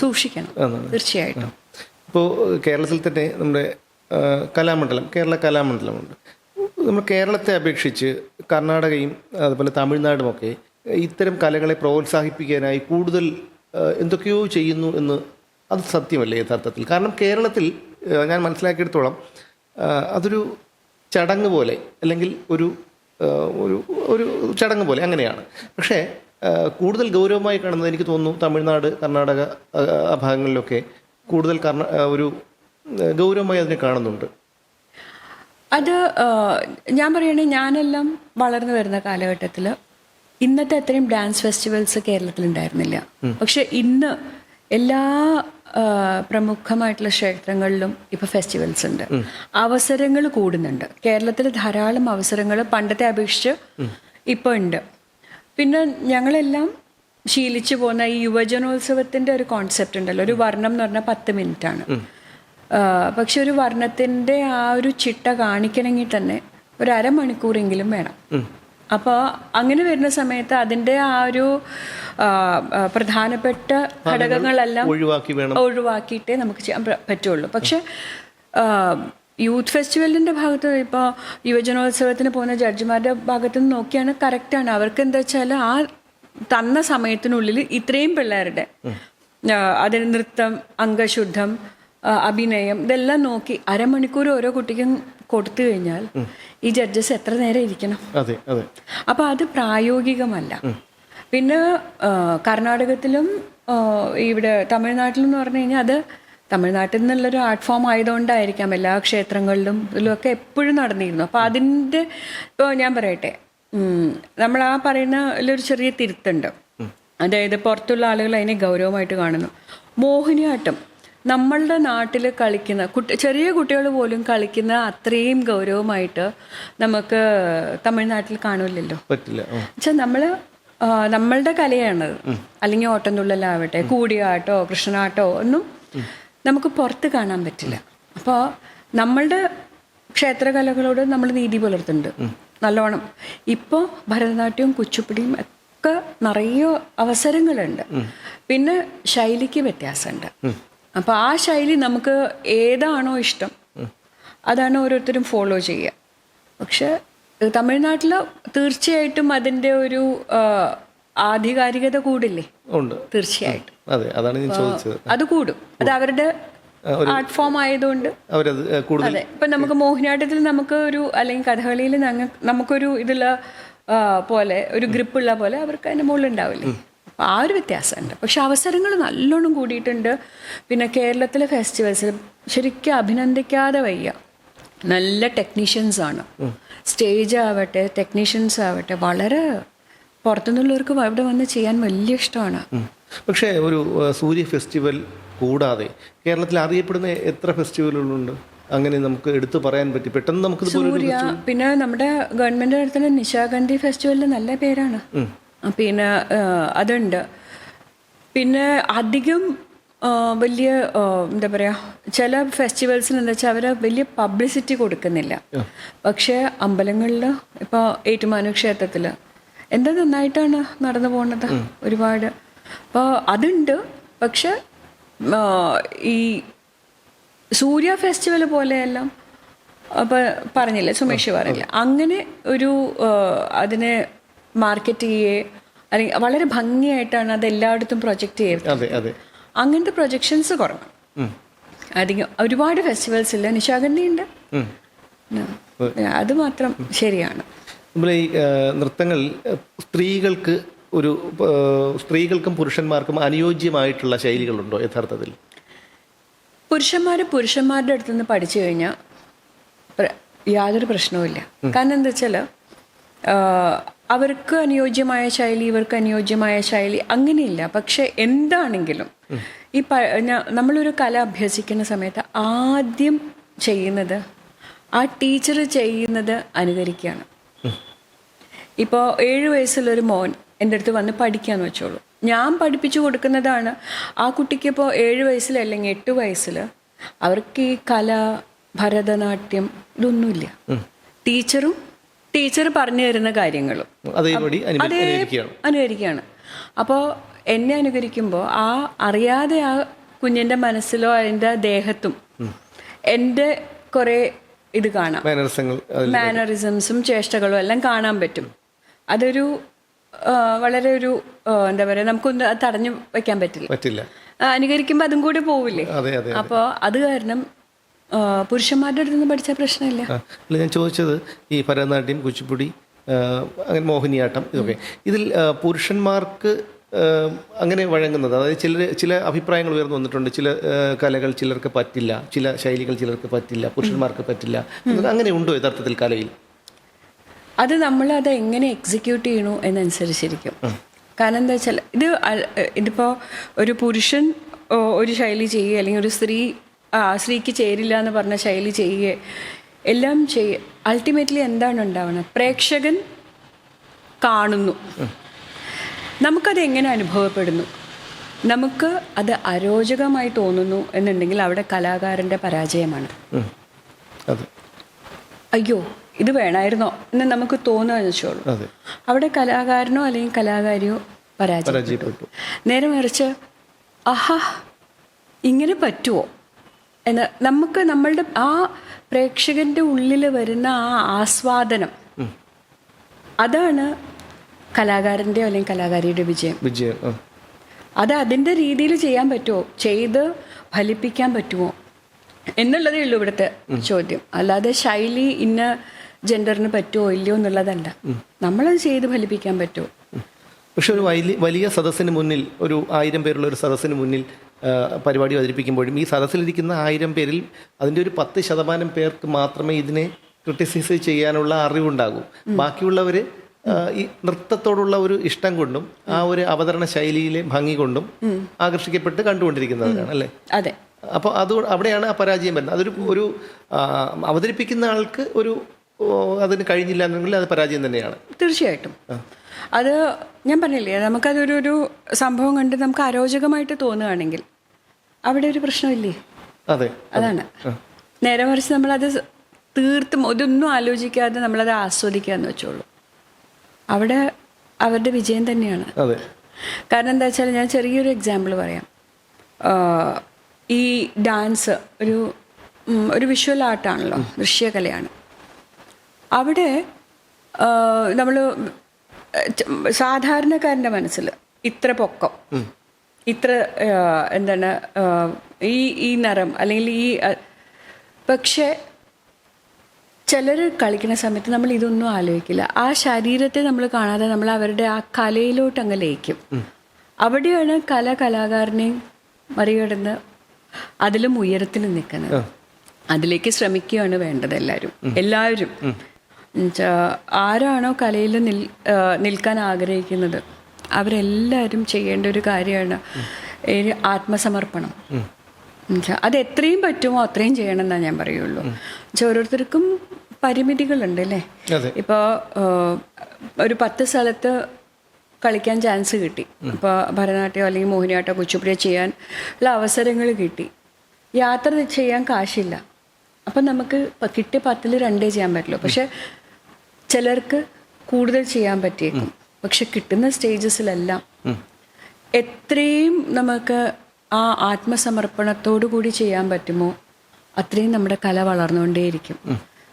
സൂക്ഷിക്കണം തീർച്ചയായിട്ടും. ഇപ്പോൾ കേരളത്തിൽ തന്നെ നമ്മുടെ കേരള കലാമണ്ഡലമുണ്ട്. നമ്മൾ കേരളത്തെ അപേക്ഷിച്ച് കർണാടകയും അതുപോലെ തമിഴ്നാടുമൊക്കെ ഇത്തരം കലകളെ പ്രോത്സാഹിപ്പിക്കാനായി കൂടുതൽ എന്തൊക്കെയോ ചെയ്യുന്നു എന്ന് അത് സത്യമല്ലേ യഥാർത്ഥത്തിൽ? കാരണം കേരളത്തിൽ ഞാൻ മനസ്സിലാക്കിയെടുത്തോളം അതൊരു ചടങ്ങ് പോലെ, അല്ലെങ്കിൽ ഒരു ഒരു ചടങ്ങ് പോലെ അങ്ങനെയാണ്. പക്ഷേ കൂടുതൽ ഗൗരവമായി കാണുന്നത് എനിക്ക് തോന്നുന്നു തമിഴ്നാട്, കർണാടക ആ ഭാഗങ്ങളിലൊക്കെ കൂടുതൽ ഒരു ഗൗരവമായി അതിനെ കാണുന്നുണ്ട്. അത് ഞാൻ പറയുകയാണെങ്കിൽ ഞാനെല്ലാം വളർന്നു വരുന്ന കാലഘട്ടത്തിൽ ഇന്നത്തെ അത്രയും ഡാൻസ് ഫെസ്റ്റിവൽസ് കേരളത്തിലുണ്ടായിരുന്നില്ല. പക്ഷെ ഇന്ന് എല്ലാ പ്രമുഖമായിട്ടുള്ള ക്ഷേത്രങ്ങളിലും ഇപ്പോൾ ഫെസ്റ്റിവൽസ് ഉണ്ട്. അവസരങ്ങൾ കൂടുന്നുണ്ട്. കേരളത്തിൽ ധാരാളം അവസരങ്ങൾ പണ്ടത്തെ അപേക്ഷിച്ച് ഇപ്പോൾ ഉണ്ട്. പിന്നെ ഞങ്ങളെല്ലാം ശീലിച്ചു പോകുന്ന ഈ യുവജനോത്സവത്തിൻ്റെ ഒരു കോൺസെപ്റ്റ് ഉണ്ടല്ലോ, ഒരു വർണ്ണം എന്ന് പറഞ്ഞാൽ 10 മിനിറ്റാണ്. പക്ഷെ ഒരു വർണ്ണത്തിൻ്റെ ആ ഒരു ചിട്ട കാണിക്കണമെങ്കിൽ തന്നെ ഒരു അരമണിക്കൂറെങ്കിലും വേണം. അപ്പോൾ അങ്ങനെ വരുന്ന സമയത്ത് അതിൻ്റെ ആ ഒരു പ്രധാനപ്പെട്ട ഘടകങ്ങളെല്ലാം ഒഴിവാക്കിയിട്ടേ നമുക്ക് ചെയ്യാൻ പറ്റുള്ളൂ. പക്ഷെ യൂത്ത് ഫെസ്റ്റിവലിൻ്റെ ഭാഗത്ത് ഇപ്പോൾ യുവജനോത്സവത്തിന് പോകുന്ന ജഡ്ജിമാരുടെ ഭാഗത്ത് നിന്ന് നോക്കിയാണ് കറക്റ്റാണ്. അവർക്ക് എന്താ വെച്ചാൽ ആ തന്ന സമയത്തിനുള്ളിൽ ഇത്രയും പിള്ളേരുടെ അതിന് നൃത്തം, അംഗശുദ്ധം, അഭിനയം ഇതെല്ലാം നോക്കി അരമണിക്കൂർ ഓരോ കുട്ടിക്കും കൊടുത്തു കഴിഞ്ഞാൽ ഈ ജഡ്ജസ് എത്ര നേരം ഇരിക്കണം? അപ്പൊ അത് പ്രായോഗികമല്ല. പിന്നെ കർണാടകത്തിലും ഇവിടെ തമിഴ്നാട്ടിലും എന്ന് പറഞ്ഞു കഴിഞ്ഞാൽ അത് തമിഴ്നാട്ടിൽ നിന്നുള്ളൊരു ആർട്ട് ഫോം ആയതുകൊണ്ടായിരിക്കാം എല്ലാ ക്ഷേത്രങ്ങളിലും ഇതിലൊക്കെ എപ്പോഴും നടന്നിരുന്നു. അപ്പോൾ അതിൻ്റെ ഇപ്പോൾ ഞാൻ പറയട്ടെ, നമ്മൾ ആ പറയുന്നതിലൊരു ചെറിയ തിരുത്തുണ്ട്. അതായത് പുറത്തുള്ള ആളുകൾ അതിനെ ഗൗരവമായിട്ട് കാണുന്നു. മോഹിനിയാട്ടം നമ്മളുടെ നാട്ടിൽ കളിക്കുന്ന ചെറിയ കുട്ടികൾ പോലും കളിക്കുന്ന അത്രയും ഗൗരവമായിട്ട് നമുക്ക് തമിഴ്നാട്ടിൽ കാണില്ലല്ലോ. പറ്റില്ല. വെച്ചാൽ നമ്മളുടെ കലയാണത്. അല്ലെങ്കിൽ ഓട്ടംതുള്ളലാവട്ടെ, കൂടിയാട്ടോ, കൃഷ്ണനാട്ടോ ഒന്നും നമുക്ക് പുറത്ത് കാണാൻ പറ്റില്ല. അപ്പോൾ നമ്മളുടെ ക്ഷേത്രകലകളോട് നമ്മൾ നീതി പുലർത്തുന്നുണ്ട് നല്ലോണം. ഇപ്പോൾ ഭരതനാട്യവും കുച്ചിപ്പുടിയും ഒക്കെ നിറയെ അവസരങ്ങളുണ്ട്. പിന്നെ ശൈലിക്ക് വ്യത്യാസമുണ്ട്. അപ്പോൾ ആ ശൈലി നമുക്ക് ഏതാണോ ഇഷ്ടം അതാണ് ഓരോരുത്തരും ഫോളോ ചെയ്യുക. പക്ഷെ തമിഴ്നാട്ടിൽ തീർച്ചയായിട്ടും അതിൻ്റെ ഒരു ആധികാരികത കൂടില്ലേ? ഉണ്ട്, തീർച്ചയായിട്ടും. അതെ, അതാണ് ഞാൻ ചോദിച്ചത്. അത് കൂടും. അത് അവരുടെ ആർട്ട് ഫോം ആയതുകൊണ്ട് അവരത് കൂടുതൽ. അതെ, ഇപ്പം നമുക്ക് മോഹിനിയാട്ടത്തിൽ നമുക്ക് ഒരു അല്ലെങ്കിൽ കഥകളിയിൽ നമുക്കൊരു ഇതിൽ പോലെ ഒരു ഗ്രിപ്പുള്ള പോലെ അവർക്ക് അതിൻ്റെ മുകളിൽ ഉണ്ടാവില്ലേ? അപ്പം ആ ഒരു വ്യത്യാസമുണ്ട്. പക്ഷെ അവസരങ്ങൾ നല്ലോണം കൂടിയിട്ടുണ്ട്. പിന്നെ കേരളത്തിലെ ഫെസ്റ്റിവൽസിൽ ശരിക്കും അഭിനന്ദിക്കാതെ വയ്യ. നല്ല ടെക്നീഷ്യൻസ് ആണ്. സ്റ്റേജ് ആവട്ടെ, ടെക്നീഷ്യൻസ് ആവട്ടെ, വളരെ പുറത്തുനിന്നുള്ളവർക്ക് അവിടെ വന്ന് ചെയ്യാൻ വലിയ ഇഷ്ടമാണ്. പക്ഷേ ഒരു സൂര്യ ഫെസ്റ്റിവൽ കൂടാതെ കേരളത്തിൽ അറിയപ്പെടുന്ന എത്ര ഫെസ്റ്റിവലുകളുണ്ട്? അങ്ങനെ നമുക്ക് എടുത്തു പറയാൻ പറ്റി പെട്ടെന്ന് നമുക്ക് സൂര്യ, പിന്നെ നമ്മുടെ ഗവൺമെന്റ് നടത്തുന്ന നിശാഗന്ധി ഫെസ്റ്റിവലിന് നല്ല പേരാണ്. പിന്നെ അതുണ്ട്. പിന്നെ അധികം വലിയ എന്താ പറയുക, ചില ഫെസ്റ്റിവൽസിന് എന്താ വെച്ചാൽ അവർ വലിയ പബ്ലിസിറ്റി കൊടുക്കുന്നില്ല. പക്ഷേ അമ്പലങ്ങളിൽ ഇപ്പോൾ ഏറ്റുമാനൂർ ക്ഷേത്രത്തിൽ എന്താ നന്നായിട്ടാണ് നടന്നു പോകുന്നത് ഒരുപാട്. അപ്പോൾ അതുണ്ട്. പക്ഷെ ഈ സൂര്യ ഫെസ്റ്റിവൽ പോലെയെല്ലാം അപ്പോൾ പറഞ്ഞില്ല, സുമേഷ് പറഞ്ഞില്ല, അങ്ങനെ ഒരു അതിനെ മാർക്കറ്റ് ചെയ്യേ അല്ലെങ്കിൽ വളരെ ഭംഗിയായിട്ടാണ് അത് എല്ലായിടത്തും പ്രൊജക്റ്റ് ചെയ്യുന്നത്. അങ്ങനത്തെ പ്രൊജക്ഷൻസ് കുറവാണ് അധികം. ഒരുപാട് ഫെസ്റ്റിവൽസ് ഇല്ല. നിശാഗന്ധി ഉണ്ട്, അത് മാത്രം ശരിയാണ്. നമ്മൾ ഈ നൃത്തങ്ങൾ സ്ത്രീകൾക്കും പുരുഷന്മാർക്കും അനുയോജ്യമായിട്ടുള്ള ശൈലികളുണ്ടോ യഥാർത്ഥത്തിൽ? പുരുഷന്മാരുടെ അടുത്ത് നിന്ന് പഠിച്ചു കഴിഞ്ഞാൽ യാതൊരു പ്രശ്നവുമില്ല. കാരണം എന്താ വെച്ചാൽ അവർക്ക് അനുയോജ്യമായ ശൈലി, ഇവർക്ക് അനുയോജ്യമായ ശൈലി അങ്ങനെയില്ല. പക്ഷെ എന്താണെങ്കിലും ഈ നമ്മളൊരു കല അഭ്യസിക്കുന്ന സമയത്ത് ആദ്യം ചെയ്യുന്നത് ആ ടീച്ചർ ചെയ്യുന്നത് അനുകരിക്കുകയാണ്. ഇപ്പോൾ 7 വയസ്സുള്ളൊരു മോൻ എൻ്റെ അടുത്ത് വന്ന് പഠിക്കാന്ന് വെച്ചോളൂ. ഞാൻ പഠിപ്പിച്ചു കൊടുക്കുന്നതാണ്. ആ കുട്ടിക്ക് ഇപ്പോൾ 7 വയസ്സിൽ അല്ലെങ്കിൽ 8 വയസ്സിൽ അവർക്ക് ഈ കല, ഭരതനാട്യം ഇതൊന്നുമില്ല. ടീച്ചർ പറഞ്ഞു തരുന്ന കാര്യങ്ങളും അനുകരിക്കുകയാണ്. അപ്പോൾ എന്നെ അനുകരിക്കുമ്പോൾ ആ അറിയാതെ ആ കുഞ്ഞിൻ്റെ മനസ്സിലോ അതിൻ്റെ ദേഹത്തും എൻ്റെ കുറേ ഇത് കാണാം. മാനറിസംസും ചേഷ്ടകളും എല്ലാം കാണാൻ പറ്റും. അതൊരു വളരെ ഒരു എന്താ പറയുക, നമുക്കൊന്ന് തടഞ്ഞു വെക്കാൻ പറ്റില്ല. അനുകരിക്കുമ്പോൾ അതും കൂടി പോവില്ലേ? അപ്പോൾ അത് കാരണം പുരുഷന്മാരുടെ അടുത്ത് നിന്ന് പഠിച്ച പ്രശ്നമില്ല. ഞാൻ ചോദിച്ചത് ഈ ഭരതനാട്യം, കുച്ചിപ്പുടി, അങ്ങനെ മോഹിനിയാട്ടം, ഇതൊക്കെ ഇതിൽ പുരുഷന്മാർക്ക് അങ്ങനെ വഴങ്ങുന്നത്, അതായത് ചില അഭിപ്രായങ്ങൾ ഉയർന്നു വന്നിട്ടുണ്ട്. ചില കലകൾ ചിലർക്ക് പറ്റില്ല, ചില ശൈലികൾ ചിലർക്ക് പറ്റില്ല, പുരുഷന്മാർക്ക് പറ്റില്ല. അങ്ങനെ ഉണ്ടോ യഥാർത്ഥത്തിൽ കലയിൽ? അത് നമ്മളത് എങ്ങനെ എക്സിക്യൂട്ട് ചെയ്യണു എന്നനുസരിച്ചിരിക്കും. കാരണം എന്താ വെച്ചാൽ ഇതിപ്പോൾ ഒരു പുരുഷൻ ഒരു ശൈലി ചെയ്യുക, അല്ലെങ്കിൽ ഒരു സ്ത്രീക്ക് ചേരില്ല എന്ന് പറഞ്ഞ ശൈലി ചെയ്യുക, എല്ലാം അൾട്ടിമേറ്റ്ലി എന്താണ് ഉണ്ടാവുന്നത്? പ്രേക്ഷകൻ കാണുന്നു, നമുക്കത് എങ്ങനെ അനുഭവപ്പെടുന്നു, നമുക്ക് അത് അരോചകമായി തോന്നുന്നു എന്നുണ്ടെങ്കിൽ അവിടെ കലാകാരൻ്റെ പരാജയമാണ്. അയ്യോ ഇത് വേണമായിരുന്നോ എന്ന് നമുക്ക് തോന്നുകയെന്ന് വെച്ചോളൂ. അവിടെ കലാകാരനോ അല്ലെങ്കിൽ കലാകാരിയോ പരാജയപ്പെട്ടു. നേരെ മറിച്ച് ആഹാ ഇങ്ങനെ പറ്റുമോ എന്ന് നമുക്ക് നമ്മളുടെ ആ പ്രേക്ഷകന്റെ ഉള്ളിൽ വരുന്ന ആ ആസ്വാദനം, അതാണ് കലാകാരൻ്റെ അല്ലെങ്കിൽ കലാകാരിയുടെ വിജയം. അത് അതിൻ്റെ രീതിയിൽ ചെയ്യാൻ പറ്റുമോ, ചെയ്ത് ഫലിപ്പിക്കാൻ പറ്റുമോ എന്നുള്ളതേ ഉള്ളൂ ഇവിടുത്തെ ചോദ്യം. അല്ലാതെ ശൈലി ഇന്ന ജെൻഡറിന് പറ്റുമോ ഇല്ലയോ എന്നുള്ളതല്ല, നമ്മളത് ചെയ്ത് ഫലിപ്പിക്കാൻ പറ്റുമോ. പക്ഷെ ഒരു വലിയ സദസ്സിന് മുന്നിൽ, ഒരു 1000 പേരുള്ള ഒരു സദസ്സിന് മുന്നിൽ പരിപാടി അവതരിപ്പിക്കുമ്പോഴും ഈ സദസ്സിലിരിക്കുന്ന 1000 പേരിൽ അതിൻ്റെ ഒരു 10% പേർക്ക് മാത്രമേ ഇതിനെ ക്രിട്ടിസൈസ് ചെയ്യാനുള്ള അറിവുണ്ടാകൂ. ബാക്കിയുള്ളവർ ഈ നൃത്തത്തോടുള്ള ഒരു ഇഷ്ടം കൊണ്ടും ആ ഒരു അവതരണ ശൈലിയിലെ ഭംഗി കൊണ്ടും ആകർഷിക്കപ്പെട്ട് കണ്ടുകൊണ്ടിരിക്കുന്നവരാണ് അല്ലേ? അതെ. അപ്പോൾ അവിടെയാണ് ആ പരാജയം വരുന്നത്. അതൊരു ഒരു അവതരിപ്പിക്കുന്ന ആൾക്ക് ഒരു അതിന് കഴിഞ്ഞില്ല എന്നെങ്കിൽ അത് പരാജയം തന്നെയാണ്. തീർച്ചയായിട്ടും. അത് ഞാൻ പറഞ്ഞില്ലേ, നമുക്കതൊരു സംഭവം കണ്ട് നമുക്ക് അരോചകമായിട്ട് തോന്നുകയാണെങ്കിൽ അവിടെ ഒരു പ്രശ്നമില്ലേ? അതെ, അതാണ്. നേരെ മറിച്ച് നമ്മളത് തീർത്തും ഇതൊന്നും ആലോചിക്കാതെ നമ്മളത് ആസ്വദിക്കാന്ന് വെച്ചോളൂ, അവിടെ അവരുടെ വിജയം തന്നെയാണ്. അതെ. കാരണം എന്താ വെച്ചാൽ ഞാൻ ചെറിയൊരു എക്സാമ്പിൾ പറയാം. ഈ ഡാൻസ് ഒരു വിഷ്വൽ ആർട്ടാണല്ലോ, ദൃശ്യകലയാണ്. അവിടെ നമ്മൾ സാധാരണക്കാരൻ്റെ മനസ്സിൽ ഇത്ര പൊക്കം, ഇത്ര എന്താണ് ഈ നിറം അല്ലെങ്കിൽ പക്ഷെ ചിലർ കളിക്കുന്ന സമയത്ത് നമ്മൾ ഇതൊന്നും ആലോചിക്കില്ല. ആ ശരീരത്തെ നമ്മൾ കാണാതെ നമ്മൾ അവരുടെ ആ കലയിലോട്ട് അങ്ങ് ലയിക്കും. അവിടെയാണ് കലാകാരനെയും മറികടന്ന് അതിലും ഉയരത്തിൽ നിൽക്കുന്നത്. അതിലേക്ക് ശ്രമിക്കുകയാണ് വേണ്ടത് എല്ലാവരും. ആരാണോ കലയിൽ നിൽക്കാൻ ആഗ്രഹിക്കുന്നത് അവരെല്ലാവരും ചെയ്യേണ്ട ഒരു കാര്യമാണ് ആത്മസമർപ്പണം. അത് എത്രയും പറ്റുമോ അത്രയും ചെയ്യണം എന്നാ ഞാൻ പറയുള്ളൂ. ഓരോരുത്തർക്കും പരിമിതികളുണ്ട് അല്ലേ? ഇപ്പോൾ ഒരു 10 സ്ഥലത്ത് കളിക്കാൻ ചാൻസ് കിട്ടി, ഇപ്പോൾ ഭരതനാട്യം അല്ലെങ്കിൽ മോഹിനിയാട്ടം കുച്ചിപ്പുടി ചെയ്യാൻ ഉള്ള അവസരങ്ങൾ കിട്ടി. യാത്ര ചെയ്യാൻ കാശില്ല, അപ്പം നമുക്ക് കിട്ടിയ 10-ൽ 2 ചെയ്യാൻ പറ്റുള്ളൂ. പക്ഷെ ചിലർക്ക് കൂടുതൽ ചെയ്യാൻ പറ്റിയേക്കും. പക്ഷെ കിട്ടുന്ന സ്റ്റേജസിലെല്ലാം എത്രയും നമുക്ക് ആ ആത്മസമർപ്പണത്തോടു കൂടി ചെയ്യാൻ പറ്റുമോ അത്രയും നമ്മുടെ കല വളർന്നുകൊണ്ടേയിരിക്കും.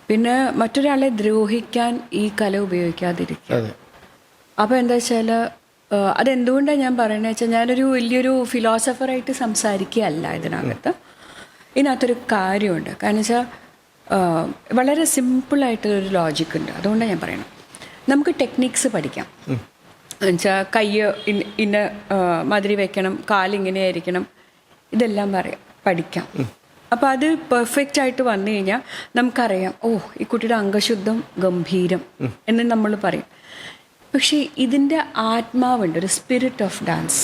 പിന്നെ മറ്റൊരാളെ ദ്രോഹിക്കാൻ ഈ കല ഉപയോഗിക്കാതിരിക്കുക. അപ്പോൾ എന്താ വെച്ചാൽ അതെന്തുകൊണ്ടാണ് ഞാൻ പറയുന്നത് വെച്ചാൽ, ഞാനൊരു വലിയൊരു ഫിലോസഫറായിട്ട് സംസാരിക്കുകയല്ല ഇതിനകത്തൊരു കാര്യമുണ്ട്. കാരണം വെച്ചാൽ വളരെ സിമ്പിളായിട്ടൊരു ലോജിക്കുണ്ട്. അതുകൊണ്ടാണ് ഞാൻ പറയണം. നമുക്ക് ടെക്നിക്സ് പഠിക്കാം. എന്നുവെച്ചാൽ കൈ ഇന്ന മാതിരി വെക്കണം, കാലിങ്ങനെ ആയിരിക്കണം, ഇതെല്ലാം പഠിക്കാം. അപ്പോൾ അത് പെർഫെക്റ്റ് ആയിട്ട് വന്നു കഴിഞ്ഞാൽ നമുക്കറിയാം, ഈ കുട്ടിയുടെ അംഗശുദ്ധം ഗംഭീരം എന്ന് നമ്മൾ പറയും. പക്ഷേ ഇതിൻ്റെ ആത്മാവുണ്ട്, ഒരു സ്പിരിറ്റ് ഓഫ് ഡാൻസ്.